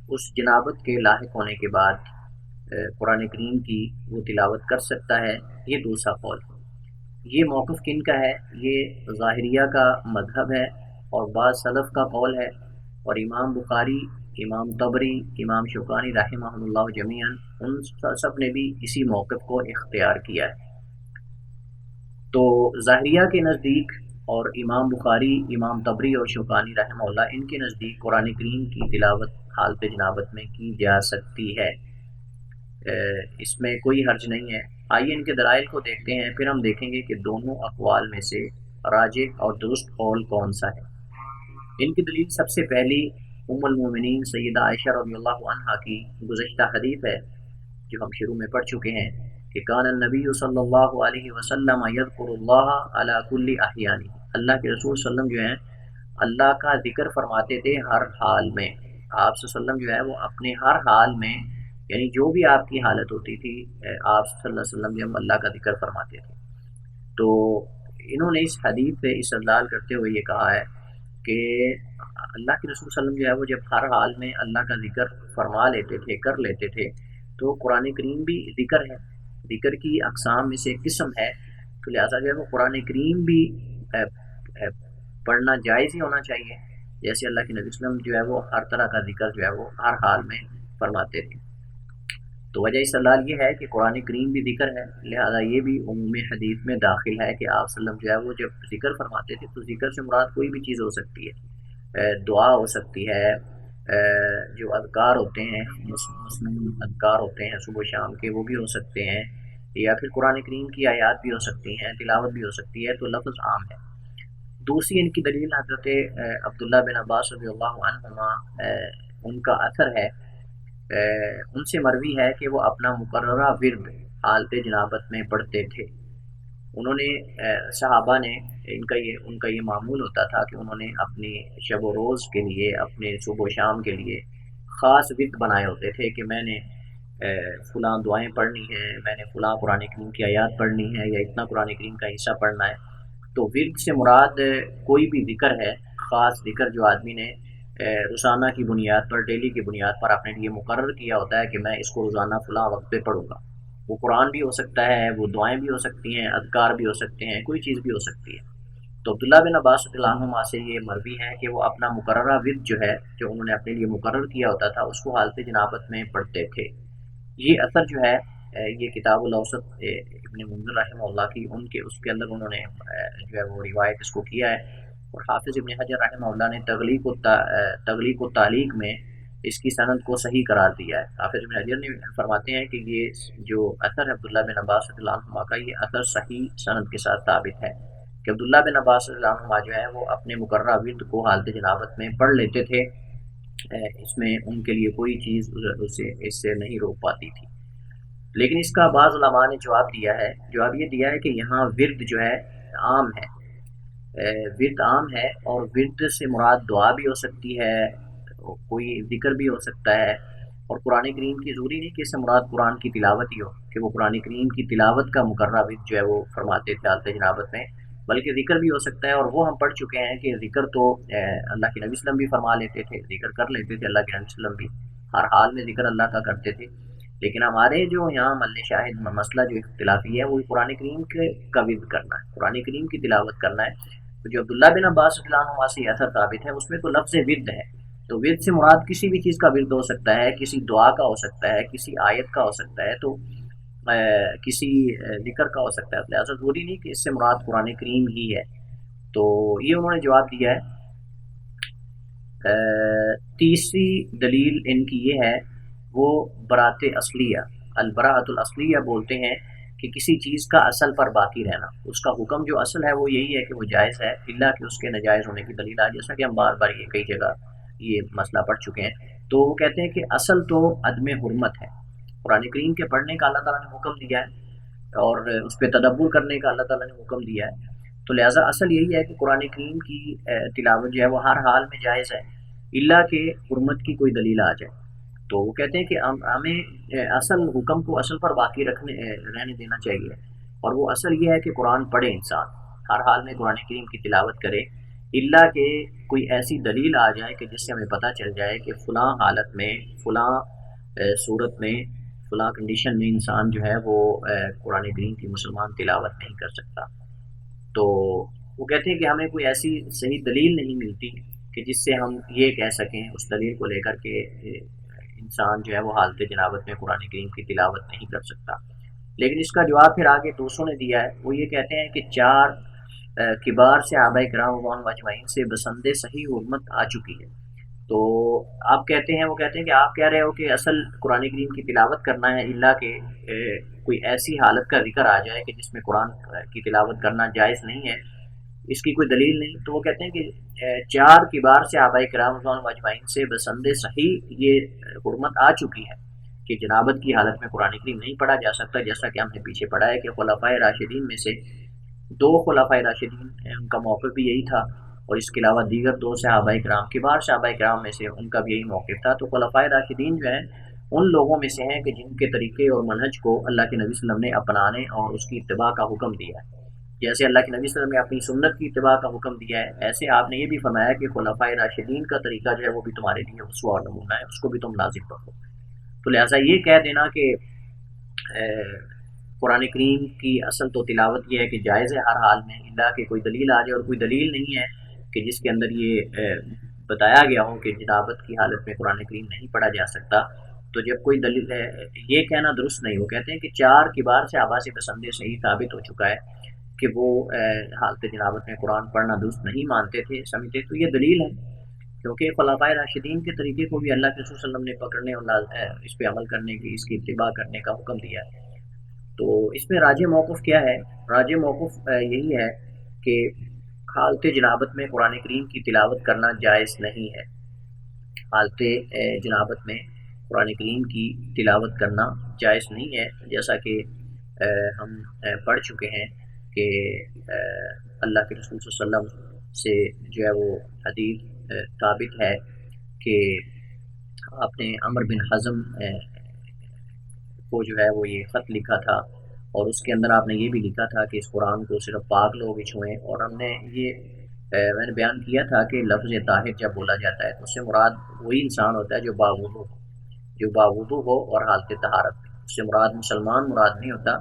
اس جنابت کے لاحق ہونے کے بعد قرآن کریم کی وہ تلاوت کر سکتا ہے، یہ دوسرا قول ہے۔ یہ موقف کن کا ہے؟ یہ ظاہریہ کا مذہب ہے اور بعض سلف کا قول ہے، اور امام بخاری، امام طبری، امام شوکانی رحمہ اللہ جمیعاً ان سب نے بھی اسی موقف کو اختیار کیا ہے۔ تو ظاہریہ کے نزدیک اور امام بخاری، امام طبری اور شوکانی رحمہ اللہ ان کے نزدیک قرآن کریم کی تلاوت حالت جنابت میں کی جا سکتی ہے، اس میں کوئی حرج نہیں ہے۔ آئیے ان کے دلائل کو دیکھتے ہیں، پھر ہم دیکھیں گے کہ دونوں اقوال میں سے راجح اور درست قول کون سا ہے۔ ان کی دلیل سب سے پہلی ام المومنین سیدہ عائشہ رضی اللہ عنہا کی گزشتہ حدیث ہے جو ہم شروع میں پڑھ چکے ہیں کہ کان النبی صلی اللہ علیہ وسلم یذکر اللہ علی کل احیان، اللہ کے رسول صلی اللہ علیہ وسلم جو ہیں اللہ کا ذکر فرماتے تھے ہر حال میں۔ آپ صلی اللہ علیہ وسلم جو ہے وہ اپنے ہر حال میں، یعنی جو بھی آپ کی حالت ہوتی تھی، آپ صلی اللہ علیہ وسلم جو اللہ کا ذکر فرماتے تھے۔ تو انہوں نے اس حدیث سے استدلال کرتے ہوئے یہ کہا ہے کہ اللہ کے رسول صلی اللہ علیہ وسلم جو ہے وہ جب ہر حال میں اللہ کا ذکر فرما لیتے تھے، کر لیتے تھے، تو قرآن کریم بھی ذکر ہے، ذکر کی اقسام میں سے قسم ہے، تو لہٰذا جو ہے وہ قرآن کریم بھی پڑھنا جائز ہی ہونا چاہیے، جیسے اللہ کے نبی صلی اللہ علیہ وسلم جو ہے وہ ہر طرح کا ذکر جو ہے وہ ہر حال میں فرماتے تھے۔ تو وجہ استدلال یہ ہے کہ قرآن کریم بھی ذکر ہے، لہذا یہ بھی عموم حدیث میں داخل ہے کہ آپ صلی اللہ علیہ وسلم جو ہے وہ جب ذکر فرماتے تھے تو ذکر سے مراد کوئی بھی چیز ہو سکتی ہے، دعا ہو سکتی ہے، جو اذکار ہوتے ہیں، مسنون اذکار ہوتے ہیں صبح و شام کے، وہ بھی ہو سکتے ہیں، یا پھر قرآن کریم کی آیات بھی ہو سکتی ہیں، تلاوت بھی ہو سکتی ہے، تو لفظ عام ہے۔ دوسری ان کی دلیل حضرت عبداللہ بن عباس رضی اللہ عنہما ان کا اثر ہے، ان سے مروی ہے کہ وہ اپنا مقررہ ورد حالت جنابت میں پڑھتے تھے۔ انہوں نے صحابہ نے ان کا یہ معمول ہوتا تھا کہ انہوں نے اپنی شب و روز کے لیے، اپنے صبح و شام کے لیے خاص ورد بنائے ہوتے تھے کہ میں نے فلاں دعائیں پڑھنی ہیں، میں نے فلاں قرآن کریم کی آیات پڑھنی ہے، یا اتنا قرآن کریم کا حصہ پڑھنا ہے۔ تو ورد سے مراد کوئی بھی ذکر ہے، خاص ذکر جو آدمی نے روزانہ کی بنیاد پر، ڈیلی کی بنیاد پر اپنے لیے مقرر کیا ہوتا ہے کہ میں اس کو روزانہ فلاں وقت پہ پڑھوں گا۔ وہ قرآن بھی ہو سکتا ہے، وہ دعائیں بھی ہو سکتی ہیں، اذکار بھی ہو سکتے ہیں، کوئی چیز بھی ہو سکتی ہے۔ تو عبداللہ بن عباس رضی اللہ عنہما سے یہ مروی ہے کہ وہ اپنا مقررہ ورد جو ہے، جو انہوں نے اپنے لیے مقرر کیا ہوتا تھا، اس کو حالت جنابت میں پڑھتے تھے۔ یہ اثر جو ہے یہ کتاب الاوسط ابن منذر رحمہ اللہ کی ان کے اس کے اندر انہوں نے جو ہے وہ روایت اس کو کیا ہے، اور حافظ ابن حجر رحمہ اللہ نے تغلیق و تعلیق میں اس کی سند کو صحیح قرار دیا ہے۔ حافظ ابن حجر نے فرماتے ہیں کہ یہ جو اثر ہے عبداللہ بن عباس رضی اللہ عنہما کا، یہ اثر صحیح سند کے ساتھ ثابت ہے کہ عبداللہ بن عباس رضی اللہ عنہما جو ہے وہ اپنے مقررہ ورد کو حالت جنابت میں پڑھ لیتے تھے، اس میں ان کے لیے کوئی چیز اس سے نہیں روک پاتی تھی۔ لیکن اس کا بعض علماء نے جواب دیا ہے، جواب یہ دیا ہے کہ یہاں ورد جو ہے عام ہے، ورد عام ہے، اور ورد سے مراد دعا بھی ہو سکتی ہے، کوئی ذکر بھی ہو سکتا ہے، اور قرآن کریم کی ضروری نہیں کہ اس سے مراد قرآن کی تلاوت ہی ہو کہ وہ قرآن کریم کی تلاوت کا مقررہ ورد جو ہے وہ فرماتے تھے حالت جنابت میں، بلکہ ذکر بھی ہو سکتا ہے، اور وہ ہم پڑھ چکے ہیں کہ ذکر تو اللہ کے نبی صلی اللہ علیہ وسلم بھی فرما لیتے تھے، ذکر کر لیتے تھے، اللہ کے نبی صلی اللہ علیہ وسلم بھی ہر حال میں ذکر اللہ کا کرتے تھے۔ لیکن ہمارے جو یہاں مل شاہد مسئلہ جو اختلافی ہے وہ قرآن کریم کا ورد کرنا ہے، قرآن کریم کی تلاوت کرنا ہے۔ تو جو عبداللہ بن عباس رضی اللہ عنہ سے اثر ثابت ہے اس میں تو لفظ ورد ہے، تو ورد سے مراد کسی بھی چیز کا ورد ہو سکتا ہے، کسی دعا کا ہو سکتا ہے، کسی آیت کا ہو سکتا ہے، تو کسی ذکر کا ہو سکتا ہے، لہٰذا ضروری نہیں کہ اس سے مراد قرآن کریم ہی ہے۔ تو یہ انہوں نے جواب دیا ہے۔ تیسری دلیل ان کی یہ ہے، وہ برات اصلیہ، البراۃ الاصلیہ بولتے ہیں کہ کسی چیز کا اصل پر باقی رہنا، اس کا حکم جو اصل ہے وہ یہی ہے کہ وہ جائز ہے، الا کہ اس کے ناجائز ہونے کی دلیل آئے، جیسا کہ ہم بار بار یہ کئی جگہ یہ مسئلہ پڑھ چکے ہیں۔ تو وہ کہتے ہیں کہ اصل تو عدم حرمت ہے، قرآن کریم کے پڑھنے کا اللہ تعالیٰ نے حکم دیا ہے اور اس پہ تدبر کرنے کا اللہ تعالیٰ نے حکم دیا ہے، تو لہٰذا اصل یہی ہے کہ قرآن کریم کی تلاوت جو ہے وہ ہر حال میں جائز ہے، الا کہ حرمت کی کوئی دلیل آ جائے۔ تو وہ کہتے ہیں کہ ہمیں اصل حکم کو اصل پر باقی رہنے دینا چاہیے، اور وہ اصل یہ ہے کہ قرآن پڑھے، انسان ہر حال میں قرآن کریم کی تلاوت کرے، الا کہ کوئی ایسی دلیل آ جائے کہ جس سے ہمیں پتہ چل جائے کہ فلاں حالت میں، فلاں صورت میں، فلاں کنڈیشن میں انسان جو ہے وہ قرآن کریم کی مسلمان تلاوت نہیں کر سکتا۔ تو وہ کہتے ہیں کہ ہمیں کوئی ایسی صحیح دلیل نہیں ملتی کہ جس سے ہم یہ کہہ سکیں اس دلیل کو لے کر کے انسان جو ہے وہ حالت جنابت میں قرآن کریم کی تلاوت نہیں کر سکتا۔ لیکن اس کا جواب پھر آگے دوسروں نے دیا ہے، وہ یہ کہتے ہیں کہ 4 کبار صحابہ کرام رضوان اللہ اجمعین سے بسند صحیح حرمت آ چکی ہے۔ تو آپ کہتے ہیں، وہ کہتے ہیں کہ آپ کہہ رہے ہو کہ اصل قرآن کریم کی تلاوت کرنا ہے، الا کہ کوئی ایسی حالت کا ذکر آ جائے کہ جس میں قرآن کی تلاوت کرنا جائز نہیں ہے، اس کی کوئی دلیل نہیں۔ تو وہ کہتے ہیں کہ 4 کبار صحابہ کرام رضوان اللہ اجمعین سے بسند صحیح یہ حرمت آ چکی ہے کہ جنابت کی حالت میں قرآن کریم نہیں پڑھا جا سکتا، جیسا کہ ہم نے پیچھے پڑھا ہے کہ خلفائے راشدین میں سے 2 خلفائے راشدین ان کا موقف بھی یہی تھا، اور اس کے علاوہ دیگر 2 صحابہ کرام، کبار صحابہ کرام میں سے ان کا بھی یہی موقف تھا۔ تو خلفائے راشدین جو ہیں ان لوگوں میں سے ہیں کہ جن کے طریقے اور منہج کو اللہ کے نبی صلی اللہ علیہ وسلم نے اپنانے اور اس کی اتباع کا حکم دیا ہے۔ جیسے اللہ کے نبی صلی اللہ علیہ وسلم نے اپنی سنت کی اتباع کا حکم دیا ہے، ایسے آپ نے یہ بھی فرمایا کہ خلفائے راشدین کا طریقہ جو ہے وہ بھی تمہارے لیے اسوہ اور نمونہ ہے، اس کو بھی تم لازم رکھو۔ تو لہٰذا یہ کہہ دینا کہ قرآن کریم کی اصل تو تلاوت یہ ہے کہ جائز ہے ہر حال میں، الا کہ کوئی دلیل آ جائے، اور کوئی دلیل نہیں ہے کہ جس کے اندر یہ بتایا گیا ہو کہ جنابت کی حالت میں قرآن کریم نہیں پڑھا جا سکتا۔ تو جب کوئی دلیل ہے، یہ کہنا درست نہیں۔ وہ کہتے ہیں کہ 4 کبار صحابہ سے پسند صحیح ثابت ہو چکا ہے کہ وہ حالت جنابت میں قرآن پڑھنا درست نہیں مانتے تھے، سمجھتے، تو یہ دلیل ہے، کیونکہ خلفائے راشدین کے طریقے کو بھی اللہ کے رسول صلی اللہ علیہ وسلم نے پکڑنے اور اس پہ عمل کرنے کی، اس کی اتباع کرنے کا حکم دیا ہے۔ تو اس میں راجح موقف کیا ہے؟ راجح موقف یہی ہے کہ حالت جنابت میں قرآن کریم کی تلاوت کرنا جائز نہیں ہے، حالت جنابت میں قرآن کریم کی تلاوت کرنا جائز نہیں ہے، جیسا کہ ہم پڑھ چکے ہیں کہ اللہ کے رسول صلی اللہ علیہ وسلم سے جو ہے وہ حدیث ثابت ہے کہ آپ نے عمر بن حزم کو جو ہے وہ یہ خط لکھا تھا، اور اس کے اندر آپ نے یہ بھی لکھا تھا کہ اس قرآن کو صرف پاک لوگ ہی چھوئیں، اور ہم نے یہ میں نے بیان کیا تھا کہ لفظ طاہر جب بولا جاتا ہے تو اس سے مراد وہی انسان ہوتا ہے جو باوضو ہو، جو باوضو ہو اور حالت طہارت میں، اس سے مراد مسلمان مراد نہیں ہوتا۔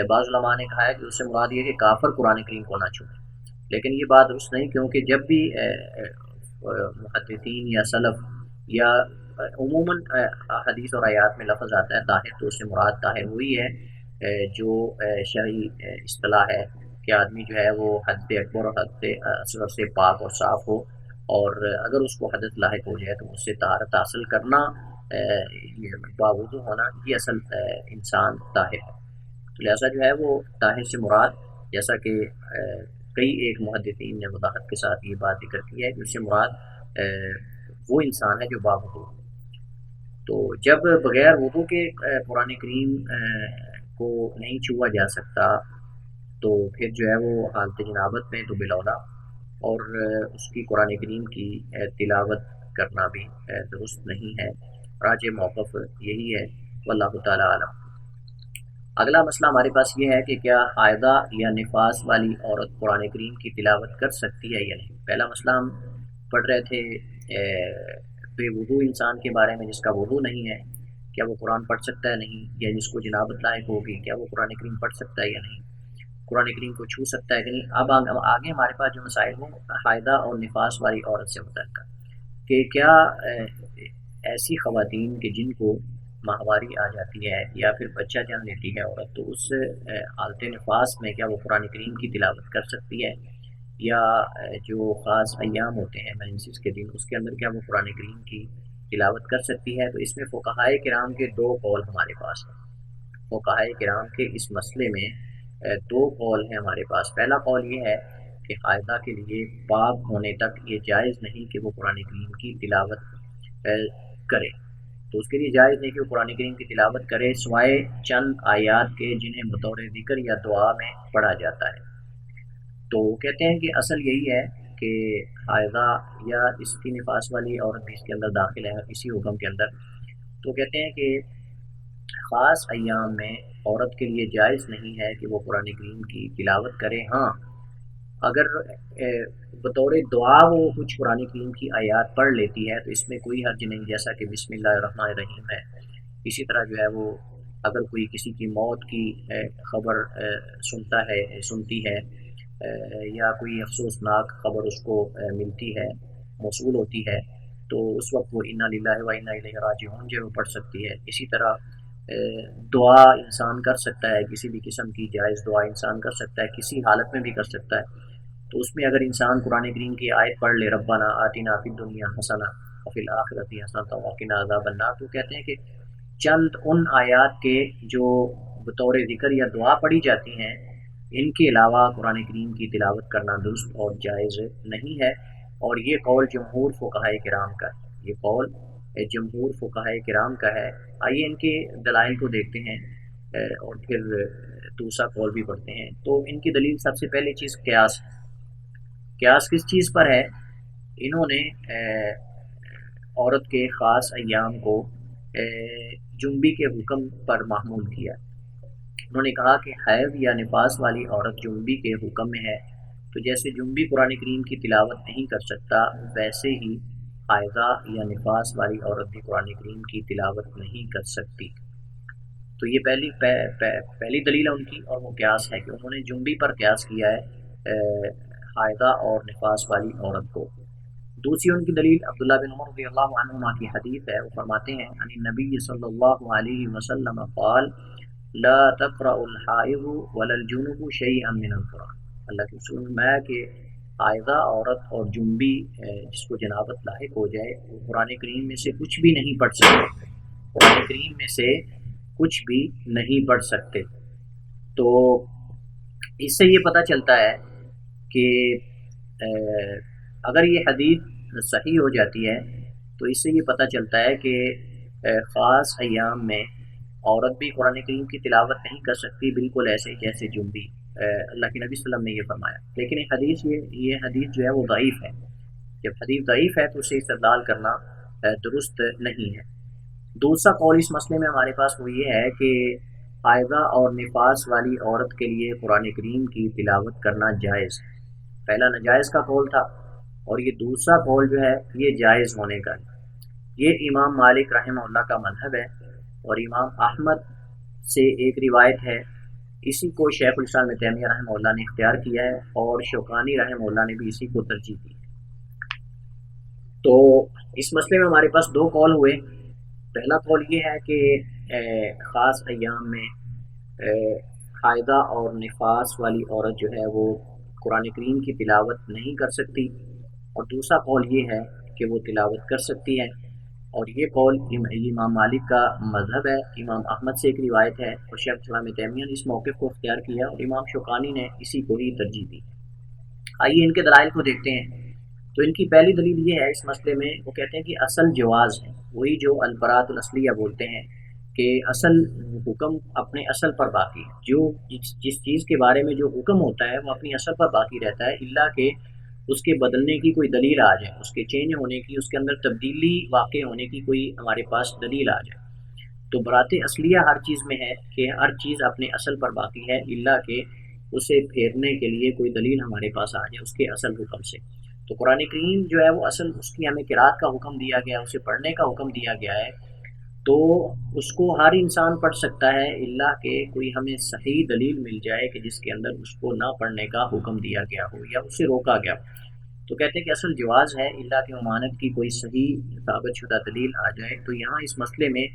بعض علماء نے کہا ہے کہ اس سے مراد یہ کہ کافر قرآن کریم کو نہ چھوئے، لیکن یہ بات درست نہیں، کیونکہ جب بھی محدثین یا سلف یا عموماً حدیث اور آیات میں لفظ آتا ہے طاہر، تو اس سے مراد طاہر وہی ہے جو شرعی اصطلاح ہے کہ آدمی جو ہے وہ حد اکبر اور حد اصغر سے پاک اور صاف ہو، اور اگر اس کو حدث لاحق ہو جائے تو اس سے طہارت حاصل کرنا، یہ باوضو ہونا، یہ اصل انسان طاہر ہے۔ تو لہٰذا جو ہے وہ طاہر سے مراد، جیسا کہ کئی ایک محدثین نے وضاحت کے ساتھ یہ بات ذکر کی ہے کہ اس سے مراد وہ انسان ہے جو باوضو۔ تو جب بغیر وضو کے قرآن کریم کو نہیں چھوا جا سکتا تو پھر جو ہے وہ حالت جنابت میں تو بالاولیٰ، اور اس کی قرآن کریم کی تلاوت کرنا بھی درست نہیں ہے۔ راجح موقف یہی ہے، واللہ تعالی عالم۔ اگلا مسئلہ ہمارے پاس یہ ہے کہ کیا حائضہ یا نفاس والی عورت قرآن کریم کی تلاوت کر سکتی ہے یا نہیں۔ پہلا مسئلہ ہم پڑھ رہے تھے بے وضو انسان کے بارے میں، جس کا وضو نہیں ہے، کیا وہ قرآن پڑھ سکتا ہے نہیں، یا جس کو جنابت لاحق ہوگی کیا وہ قرآن کریم پڑھ سکتا ہے یا نہیں، قرآن کریم کو چھو سکتا ہے کہ نہیں۔ اب آگے ہمارے پاس جو مسائل ہوں حائضہ اور نفاس والی عورت سے متعلق، کہ کیا ایسی خواتین کہ جن کو ماہواری آ جاتی ہے یا پھر بچہ جن لیتی ہے عورت، تو اس حالت نفاس میں کیا وہ قرآن کریم کی تلاوت کر سکتی ہے، یا جو خاص ایام ہوتے ہیں مینسس کے دن، اس کے اندر کیا وہ قرآن کریم کی تلاوت کر سکتی ہے۔ تو اس میں فقہائے کرام کے دو قول ہمارے پاس ہیں۔ فقہائے کرام کے اس مسئلے میں دو قول ہیں ہمارے پاس۔ پہلا قول یہ ہے کہ حائضہ کے لیے پاک ہونے تک یہ جائز نہیں کہ وہ قرآن کریم کی تلاوت کرے، تو اس کے لیے جائز نہیں کہ وہ قرآن کریم کی تلاوت کرے سوائے چند آیات کے جنہیں بطور ذکر یا دعا میں پڑھا جاتا ہے۔ تو کہتے ہیں کہ اصل یہی ہے کہ حائضہ یا اس کی نفاس والی عورت بھی اس کے اندر داخل ہے اسی حکم کے اندر، تو کہتے ہیں کہ خاص ایام میں عورت کے لیے جائز نہیں ہے کہ وہ قرآن کریم کی تلاوت کرے۔ ہاں اگر بطور دعا وہ کچھ قرآن کریم کی آیات پڑھ لیتی ہے تو اس میں کوئی حرج نہیں، جیسا کہ بسم اللہ الرحمن الرحیم ہے۔ اسی طرح جو ہے وہ اگر کوئی کسی کی موت کی خبر سنتی ہے یا کوئی افسوسناک خبر اس کو ملتی ہے، موصول ہوتی ہے، تو اس وقت وہ انا للہ و انا الیہ راجعون جو وہ پڑھ سکتی ہے۔ اسی طرح دعا انسان کر سکتا ہے، کسی بھی قسم کی جائز دعا انسان کر سکتا ہے، کسی حالت میں بھی کر سکتا ہے۔ تو اس میں اگر انسان قرآن کریم کی آیت پڑھ لے، ربنا آتنا فی الدنیا حسنہ وفی الآخرۃ حسنۃ وقنا عذاب النار، تو کہتے ہیں کہ چند ان آیات کے جو بطور ذکر یا دعا پڑھی جاتی ہیں، ان کے علاوہ قرآن کریم کی تلاوت کرنا درست اور جائز نہیں ہے۔ اور یہ قول جمہور فقہائے کرام کا ہے، یہ قول جمہور فقہائے کرام کا ہے۔ آئیے ان کے دلائل کو دیکھتے ہیں اور پھر دوسرا قول بھی پڑھتے ہیں۔ تو ان کی دلیل سب سے پہلی چیز قیاس ہے۔ قیاس کس چیز پر ہے؟ انہوں نے عورت کے خاص ایام کو جنبی کے حکم پر محمول کیا۔ انہوں نے کہا کہ حیض یا نفاس والی عورت جنبی کے حکم میں ہے، تو جیسے جنبی قرآن کریم کی تلاوت نہیں کر سکتا، ویسے ہی حائضہ یا نفاس والی عورت بھی قرآن کریم کی تلاوت نہیں کر سکتی۔ تو یہ پہلی دلیل ہے ان کی، اور وہ قیاس ہے کہ انہوں نے جنبی پر قیاس کیا ہے حائضہ اور نفاس والی عورت کو۔ دوسری ان کی دلیل عبداللہ بن عمر رضی اللہ عنہما کی حدیث ہے، وہ فرماتے ہیں عن النبی صلی اللہ علیہ وسلم قال لا تقرأ الحائض ولا الجنوب شیئا من القرآن۔ اللہ کے رسول میں کہ حائضہ عورت اور جنبی جس کو جنابت لاحق ہو جائے، وہ قرآن کریم میں سے کچھ بھی نہیں پڑھ سکتے، قرآن کریم میں سے کچھ بھی نہیں پڑھ سکتے۔ تو اس سے یہ پتہ چلتا ہے کہ اگر یہ حدیث صحیح ہو جاتی ہے تو اس سے یہ پتہ چلتا ہے کہ خاص ایام میں عورت بھی قرآن کریم کی تلاوت نہیں کر سکتی، بالکل ایسے جیسے جنبی۔ اللہ کے نبی صلی اللہ علیہ وسلم نے یہ فرمایا، لیکن یہ حدیث جو ہے وہ ضعیف ہے۔ جب حدیث ضعیف ہے تو اسے استدلال کرنا درست نہیں ہے۔ دوسرا قول اس مسئلے میں ہمارے پاس وہ یہ ہے کہ حائضہ اور نفاس والی عورت کے لیے قرآن کریم کی تلاوت کرنا جائز ہے۔ پہلا ناجائز کا قول تھا، اور یہ دوسرا قول جو ہے یہ جائز ہونے کا ہے۔ یہ امام مالک رحمہ اللہ کا مذہب ہے، اور امام احمد سے ایک روایت ہے اسی کو شیخ الاسلام ابن تیمیہ رحمہ اللہ نے اختیار کیا ہے، اور شوکانی رحمہ اللہ نے بھی اسی کو ترجیح دی۔ تو اس مسئلے میں ہمارے پاس دو قول ہوئے۔ پہلا قول یہ ہے کہ خاص ایام میں حائضہ اور نفاس والی عورت جو ہے وہ قرآن کریم کی تلاوت نہیں کر سکتی، اور دوسرا قول یہ ہے کہ وہ تلاوت کر سکتی ہے، اور یہ قول امام مالک کا مذہب ہے۔ امام احمد سے ایک روایت ہے، اور شیخ الاسلام ابن تیمیہ نے اس موقف کو اختیار کیا، اور امام شوکانی نے اسی کو ہی ترجیح دی۔ آئیے ان کے دلائل کو دیکھتے ہیں۔ تو ان کی پہلی دلیل یہ ہے اس مسئلے میں، وہ کہتے ہیں کہ اصل جواز ہے، وہی جو البراۃ الاصلیہ بولتے ہیں کہ اصل حکم اپنے اصل پر باقی ہے، جو جس چیز کے بارے میں جو حکم ہوتا ہے وہ اپنی اصل پر باقی رہتا ہے، الا کہ اس کے بدلنے کی کوئی دلیل آ جائے، اس کے چینج ہونے کی، اس کے اندر تبدیلی واقع ہونے کی کوئی ہمارے پاس دلیل آ جائے۔ تو برات اصلیہ ہر چیز میں ہے کہ ہر چیز اپنے اصل پر باقی ہے، الا کہ اسے پھیرنے کے لیے کوئی دلیل ہمارے پاس آ جائے اس کے اصل حکم سے۔ تو قرآن کریم جو ہے وہ اصل اس کی ہمیں قرات کا حکم دیا گیا ہے، اسے پڑھنے کا حکم دیا گیا ہے، تو اس کو ہر انسان پڑھ سکتا ہے، الا کہ کوئی ہمیں صحیح دلیل مل جائے کہ جس کے اندر اس کو نہ پڑھنے کا حکم دیا گیا ہو یا اسے روکا گیا ہو۔ تو کہتے ہیں کہ اصل جواز ہے، الا کہ ممانعت کی کوئی صحیح ثابت شدہ دلیل آ جائے۔ تو یہاں اس مسئلے میں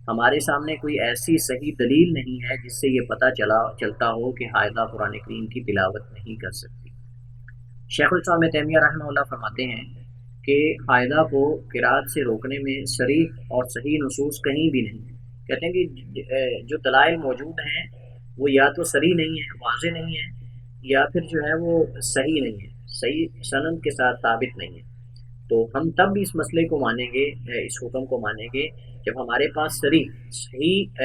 ہمارے سامنے کوئی ایسی صحیح دلیل نہیں ہے جس سے یہ پتہ چلتا ہو کہ حائضہ قرآن کریم کی تلاوت نہیں کر سکتی۔ شیخ الاسلام ابن تیمیہ رحمہ اللہ فرماتے ہیں کہ حائضہ کو قرات سے روکنے میں صریح اور صحیح نصوص کہیں بھی نہیں۔ کہتے ہیں کہ جو دلائل موجود ہیں وہ یا تو صریح نہیں ہے، واضح نہیں ہے، یا پھر جو ہے وہ صحیح نہیں ہے، صحیح سند کے ساتھ ثابت نہیں ہے۔ تو ہم تب بھی اس مسئلے کو مانیں گے، اس حکم کو مانیں گے، جب ہمارے پاس صحیح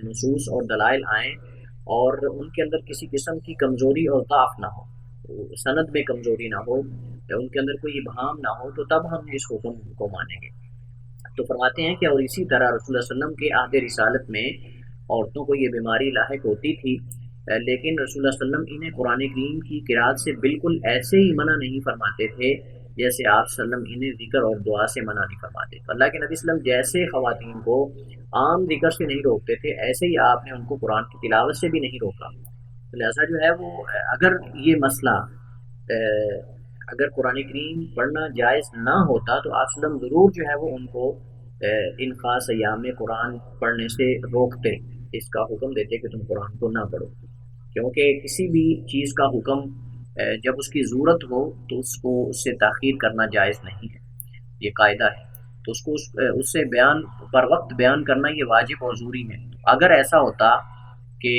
نصوص اور دلائل آئیں اور ان کے اندر کسی قسم کی کمزوری اور ضعف نہ ہو، سند میں کمزوری نہ ہو یا ان کے اندر کوئی ابہام نہ ہو، تو تب ہم اس حکم کو مانیں گے۔ تو فرماتے ہیں کہ اور اسی طرح رسول اللہ صلی اللہ علیہ وسلم کے عہد رسالت میں عورتوں کو یہ بیماری لاحق ہوتی تھی، لیکن رسول اللہ صلی اللہ علیہ وسلم انہیں قرآن کریم کی قرات سے بالکل ایسے ہی منع نہیں فرماتے تھے جیسے آپ صلی اللہ علیہ وسلم انہیں ذکر اور دعا سے منع نہیں فرماتے۔ تو اللہ کے نبی صلی اللہ علیہ وسلم جیسے خواتین کو عام ذکر سے نہیں روکتے تھے، ایسے ہی آپ نے ان کو قرآن کی تلاوت سے بھی نہیں روکا۔ لہٰذا جو ہے وہ اگر یہ مسئلہ اگر قرآن کریم پڑھنا جائز نہ ہوتا تو آپ صلی اللہ علیہ وسلم ضرور جو ہے وہ ان کو ان خاص ایام میں قرآن پڑھنے سے روکتے، اس کا حکم دیتے کہ تم قرآن کو نہ پڑھو، کیونکہ کسی بھی چیز کا حکم جب اس کی ضرورت ہو تو اس کو اس سے تاخیر کرنا جائز نہیں ہے، یہ قاعدہ ہے۔ تو اس کو اس سے بیان پر وقت بیان کرنا یہ واجب اور ضروری ہے۔ اگر ایسا ہوتا کہ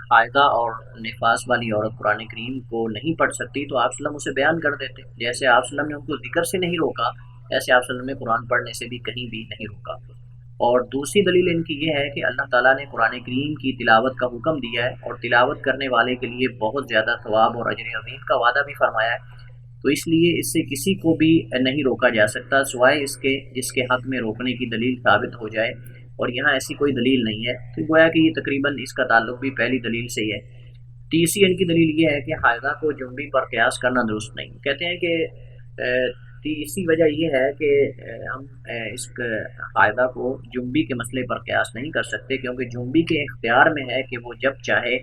حائضہ اور نفاس والی عورت قرآن کریم کو نہیں پڑھ سکتی تو آپ صلی اللہ علیہ وسلم اسے بیان کر دیتے، جیسے آپ صلی اللہ علیہ وسلم نے ان کو ذکر سے نہیں روکا، ایسے آپ صلی اللہ علیہ وسلم نے قرآن پڑھنے سے بھی کہیں بھی نہیں روکا۔ اور دوسری دلیل ان کی یہ ہے کہ اللہ تعالیٰ نے قرآن کریم کی تلاوت کا حکم دیا ہے، اور تلاوت کرنے والے کے لیے بہت زیادہ ثواب اور اجر عظیم کا وعدہ بھی فرمایا ہے، تو اس لیے اس سے کسی کو بھی نہیں روکا جا سکتا سوائے اس کے جس کے حق میں روکنے کی دلیل ثابت ہو جائے، اور یہاں ایسی کوئی دلیل نہیں ہے، تو گویا کہ یہ تقریباً اس کا تعلق بھی پہلی دلیل سے ہی ہے۔ تیسری ان کی دلیل یہ ہے کہ حائضہ کو جنبی پر قیاس کرنا درست نہیں۔ کہتے ہیں کہ تیسری وجہ یہ ہے کہ ہم اس حائضہ کو جنبی کے مسئلے پر قیاس نہیں کر سکتے، کیونکہ جنبی کے اختیار میں ہے کہ وہ جب چاہے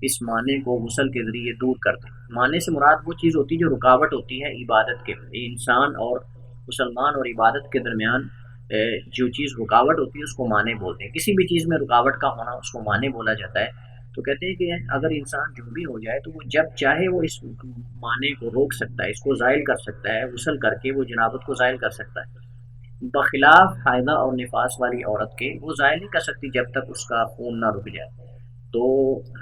اس معنی کو غسل کے ذریعے دور کر دے۔ معنی سے مراد وہ چیز ہوتی ہے جو رکاوٹ ہوتی ہے عبادت کے، انسان اور مسلمان اور عبادت کے درمیان جو چیز رکاوٹ ہوتی ہے اس کو معنی بولتے ہیں۔ کسی بھی چیز میں رکاوٹ کا ہونا اس کو معنی بولا جاتا ہے۔ تو کہتے ہیں کہ اگر انسان جنبی ہو جائے تو وہ جب چاہے وہ اس معنی کو روک سکتا ہے، اس کو زائل کر سکتا ہے، غسل کر کے وہ جنابت کو زائل کر سکتا ہے، بخلاف حائضہ اور نفاس والی عورت کے وہ زائل نہیں کر سکتی جب تک اس کا خون نہ رک جائے۔ تو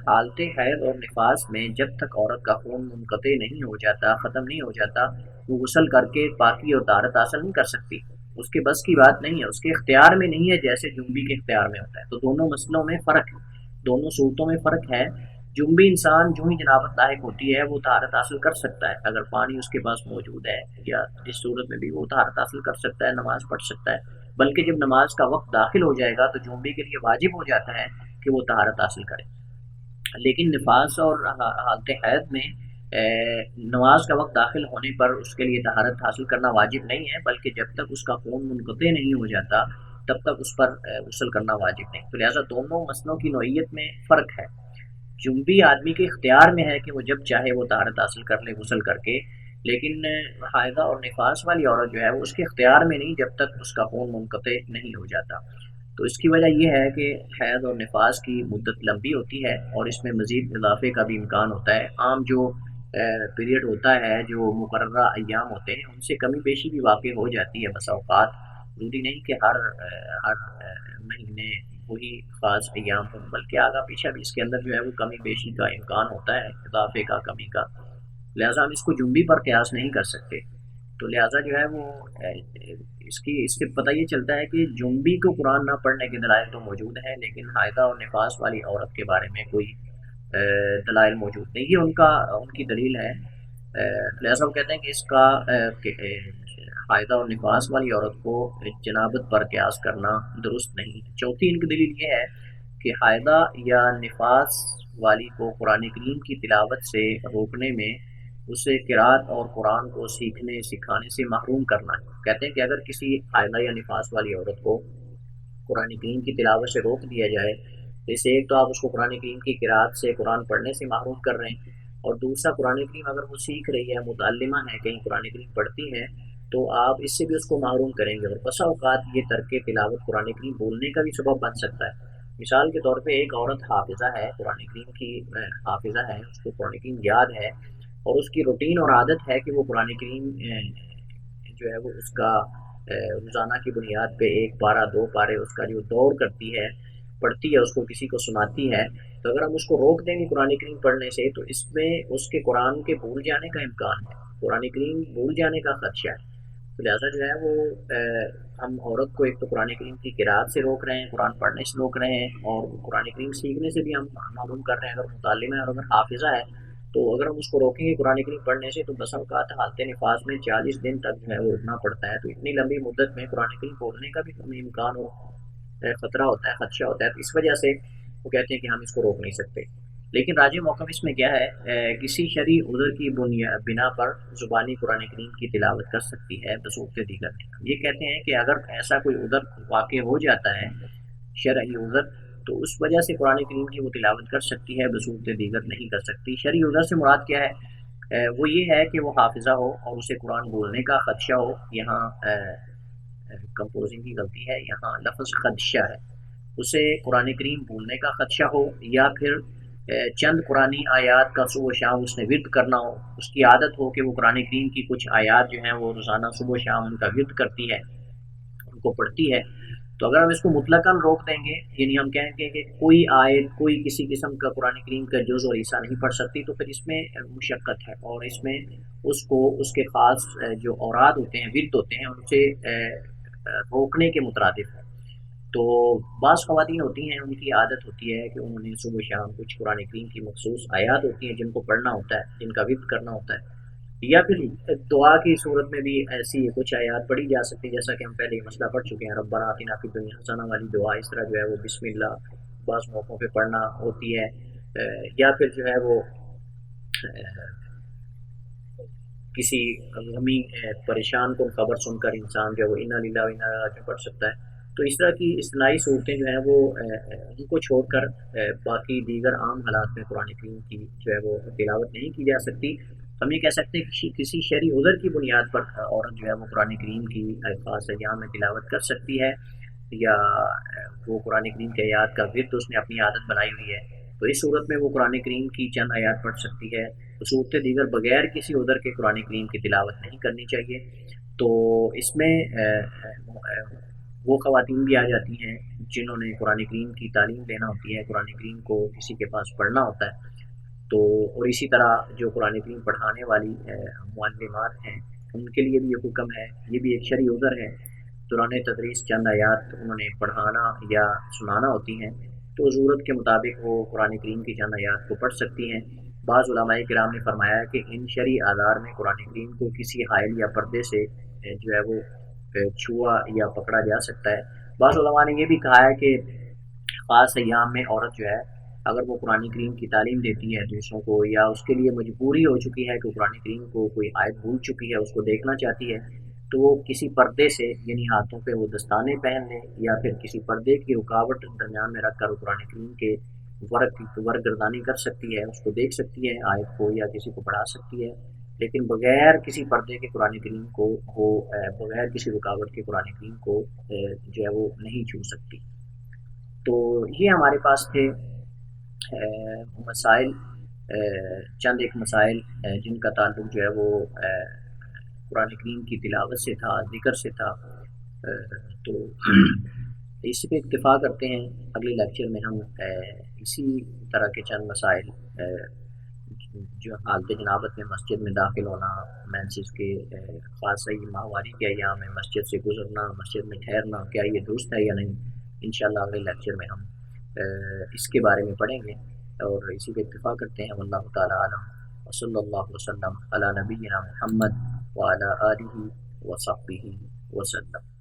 حالت حیض اور نفاس میں جب تک عورت کا خون منقطع نہیں ہو جاتا، ختم نہیں ہو جاتا، وہ غسل کر کے پاکی اور طہارت حاصل نہیں کر سکتی، اس کے بس کی بات نہیں ہے، اس کے اختیار میں نہیں ہے جیسے جنبی کے اختیار میں ہوتا ہے۔ تو دونوں مسئلوں میں فرق ہے، دونوں صورتوں میں فرق ہے۔ جنبی انسان جو ہی جنابت لاحق ہوتی ہے وہ طہارت حاصل کر سکتا ہے، اگر پانی اس کے پاس موجود ہے یا جس صورت میں بھی وہ طہارت حاصل کر سکتا ہے، نماز پڑھ سکتا ہے، بلکہ جب نماز کا وقت داخل ہو جائے گا تو جنبی کے لیے واجب ہو جاتا ہے کہ وہ طہارت حاصل کرے۔ لیکن نفاس اور حالت حیض میں نماز کا وقت داخل ہونے پر اس کے لیے طہارت حاصل کرنا واجب نہیں ہے، بلکہ جب تک اس کا خون منقطع نہیں ہو جاتا تب تک اس پر غسل کرنا واجب نہیں۔ تو لہٰذا دونوں مسئلوں کی نوعیت میں فرق ہے۔ جنبی آدمی کے اختیار میں ہے کہ وہ جب چاہے وہ طہارت حاصل کر لے غسل کر کے، لیکن حائضہ اور نفاس والی عورت جو ہے وہ اس کے اختیار میں نہیں جب تک اس کا خون منقطع نہیں ہو جاتا۔ تو اس کی وجہ یہ ہے کہ حیض اور نفاس کی مدت لمبی ہوتی ہے اور اس میں مزید اضافے کا بھی امکان ہوتا ہے۔ عام جو پیریڈ ہوتا ہے، جو مقررہ ایام ہوتے ہیں، ان سے کمی بیشی بھی واقع ہو جاتی ہے بسا اوقات۔ ضروری نہیں کہ ہر مہینے وہی خاص ایام ہوں، بلکہ آگا پیچھا بھی اس کے اندر جو ہے وہ کمی بیشی کا امکان ہوتا ہے، اضافے کا، کمی کا۔ لہٰذا ہم اس کو جنبی پر قیاس نہیں کر سکتے۔ تو لہٰذا جو ہے وہ اس سے پتہ یہ چلتا ہے کہ جنبی کو قرآن نہ پڑھنے کے دلائل تو موجود ہیں، لیکن حائضہ اور نفاس والی عورت کے بارے میں کوئی دلائل موجود نہیں۔ یہ ان کی دلیل ہے۔ لہٰذا وہ کہتے ہیں کہ اس کا حائضہ اور نفاس والی عورت کو جنابت پر قیاس کرنا درست نہیں۔ چوتھی ان کی دلیل یہ ہے کہ حائضہ یا نفاس والی کو قرآن کریم کی تلاوت سے روکنے میں اسے قرات اور قرآن کو سیکھنے سکھانے سے محروم کرنا ہے۔ کہتے ہیں کہ اگر کسی حائضہ یا نفاس والی عورت کو قرآن کریم کی تلاوت سے روک دیا جائے، جیسے ایک تو آپ اس کو قرآن کریم کی قرات سے، قرآن پڑھنے سے محروم کر رہے ہیں، اور دوسرا قرآن کریم اگر وہ سیکھ رہی ہے، متعلمہ ہے، کہیں قرآن کریم پڑھتی ہے، تو آپ اس سے بھی اس کو محروم کریں گے، اور بسا اوقات یہ ترک تلاوت قرآن کریم بولنے کا بھی سبب بن سکتا ہے۔ مثال کے طور پہ ایک عورت حافظہ ہے، قرآن کریم کی حافظہ ہے، اس کو قرآن کریم یاد ہے، اور اس کی روٹین اور عادت ہے کہ وہ قرآن کریم جو ہے وہ اس کا روزانہ کی بنیاد پہ 1 پارہ 2 پارے اس کا جو دور کرتی ہے، پڑھتی ہے، اس کو کسی کو سناتی ہے، تو اگر ہم اس کو روک دیں گے قرآن کریم پڑھنے سے، تو اس میں اس کے قرآن کے بھول جانے کا امکان ہے، قرآن کریم بھول جانے کا خدشہ ہے۔ تو لہٰذا جو ہے وہ ہم عورت کو ایک تو قرآن کریم کی قرات سے روک رہے ہیں، قرآن پڑھنے سے روک رہے ہیں، اور قرآن کریم سیکھنے سے بھی ہم معلوم کر رہے ہیں۔ اگر متعلمہ ہے اور اگر حافظہ ہے، تو اگر ہم اس کو روکیں گے قرآن کریم پڑھنے سے، تو بسا اوقات حالت نفاس میں 40 دن تک جو ہے وہ رکنا پڑتا ہے۔ تو اتنی لمبی مدت میں قرآن کریم بولنے کا بھی ہمیں امکان اور خطرہ ہوتا ہے، خدشہ ہوتا ہے۔ تو اس وجہ سے وہ کہتے ہیں کہ ہم اس کو روک نہیں سکتے۔ لیکن راجع موقف اس میں کیا ہے، کسی شرعی عذر کی بنا پر زبانی قرآن کریم کی تلاوت کر سکتی ہے بصورت دیگر نہیں۔ یہ کہتے ہیں کہ اگر ایسا کوئی عذر واقع ہو جاتا ہے، شرعی عذر، تو اس وجہ سے قرآن کریم کی وہ تلاوت کر سکتی ہے، بصورت دیگر نہیں کر سکتی۔ شرعی عذر سے مراد کیا ہے؟ وہ یہ ہے کہ وہ حافظہ ہو اور اسے قرآن بولنے کا خدشہ ہو۔ یہاں کمپوزنگ کی غلطی ہے، یہاں لفظ خدشہ ہے۔ اسے قرآن کریم بولنے کا خدشہ ہو، یا پھر چند قرآنی آیات کا صبح و شام اس نے ورد کرنا ہو، اس کی عادت ہو کہ وہ قرآن کریم کی کچھ آیات جو ہیں وہ روزانہ صبح و شام ان کا ورد کرتی ہے، ان کو پڑھتی ہے۔ تو اگر ہم اس کو مطلقاً روک دیں گے، یعنی ہم کہیں گے کہ کوئی آیت، کوئی کسی قسم کا قرآن کریم کا جز اور حصہ نہیں پڑھ سکتی، تو پھر اس میں مشقت ہے، اور اس میں اس کو اس کے خاص جو اوراد ہوتے ہیں، ورد ہوتے ہیں، ان سے روکنے کے مترادف ہے۔ تو بعض خواتین ہوتی ہیں، ان کی عادت ہوتی ہے کہ انہوں نے صبح و شام کچھ قرآن کریم کی مخصوص آیات ہوتی ہیں جن کو پڑھنا ہوتا ہے، جن کا ورد کرنا ہوتا ہے، یا پھر دعا کی صورت میں بھی ایسی کچھ آیات پڑھی جا سکتی ہیں، جیسا کہ ہم پہلے یہ مسئلہ پڑھ چکے ہیں، ربنا آتنا فی الدنیا حسنہ والی دعا، اس طرح جو ہے وہ بسم اللہ بعض موقعوں پہ پڑھنا ہوتی ہے، یا پھر جو ہے وہ کسی غمی پریشان کن خبر سن کر انسان جو ہے وہ انا للہ و انا الیہ راجعون پڑھ سکتا ہے۔ تو اس طرح کی اصطلاحی صورتیں جو ہیں وہ ان کو چھوڑ کر باقی دیگر عام حالات میں قرآن کریم کی جو ہے وہ تلاوت نہیں کی جا سکتی۔ ہم یہ کہہ سکتے ہیں کہ کسی شرعی عذر کی بنیاد پر عورت جو ہے وہ قرآن کریم کی خاص ایام میں تلاوت کر سکتی ہے، یا وہ قرآن کریم کے آیات کا ورد اس نے اپنی عادت بنائی ہوئی ہے، تو اس صورت میں وہ قرآن کریم کی چند آیات پڑھ سکتی ہے۔ صورت دیگر بغیر کسی عذر کے قرآن کریم کی تلاوت نہیں کرنی چاہیے۔ تو اس میں وہ خواتین بھی آ جاتی ہیں جنہوں نے قرآن کریم کی تعلیم لینا ہوتی ہے، قرآن کریم کو کسی کے پاس پڑھنا ہوتا ہے، تو اور اسی طرح جو قرآن کریم پڑھانے والی معلمات ہیں ان کے لیے بھی یہ حکم ہے، یہ بھی ایک شرعی عذر ہے۔ دوران تدریس چند آیات انہوں نے پڑھانا یا سنانا ہوتی ہیں، تو ضرورت کے مطابق وہ قرآن کریم کی چند آیات کو پڑھ سکتی ہیں۔ بعض علماء کرام نے فرمایا کہ ان شرعی آدار میں قرآن کریم کو کسی حائل یا پردے سے جو ہے وہ چھوا یا پکڑا جا سکتا ہے۔ بعض علماء نے یہ بھی کہا ہے کہ خاص ایام میں عورت جو ہے اگر وہ قرآن کریم کی تعلیم دیتی ہے دوسروں کو، یا اس کے لیے مجبوری ہو چکی ہے کہ قرآن کریم کو کوئی آیت بھول چکی ہے، اس کو دیکھنا چاہتی ہے، تو وہ کسی پردے سے یعنی ہاتھوں پہ وہ دستانے پہن لیں یا پھر کسی پردے کی رکاوٹ درمیان میں رکھ کر قرآن کریم کے ورق گردانی کر سکتی ہے، اس کو دیکھ سکتی ہے آیت کو، یا کسی کو پڑھا سکتی ہے، لیکن بغیر کسی پردے کے قرآن کریم کو وہ بغیر کسی رکاوٹ کے قرآن کریم کو جو ہے وہ نہیں چھو سکتی۔ تو یہ ہمارے پاس تھے مسائل، چند ایک مسائل جن کا تعلق جو ہے وہ قرآن کریم کی تلاوت سے تھا، ذکر سے تھا۔ تو اس پہ اکتفا کرتے ہیں، اگلے لیکچر میں ہم اسی طرح کے چند مسائل جو حالت جنابت میں مسجد میں داخل ہونا، مینسز کے خاص ماہواری کے ایام میں مسجد سے گزرنا، مسجد میں ٹھہرنا، کیا یہ درست ہے یا نہیں، انشاءاللہ اگلے لیکچر میں ہم اس کے بارے میں پڑھیں گے، اور اسی پہ اکتفا کرتے ہیں۔ واللہ تعالی عالم، وصلی اللہ وسلم علی نبینا محمد وعلی آلہ وصحبہ وسلم۔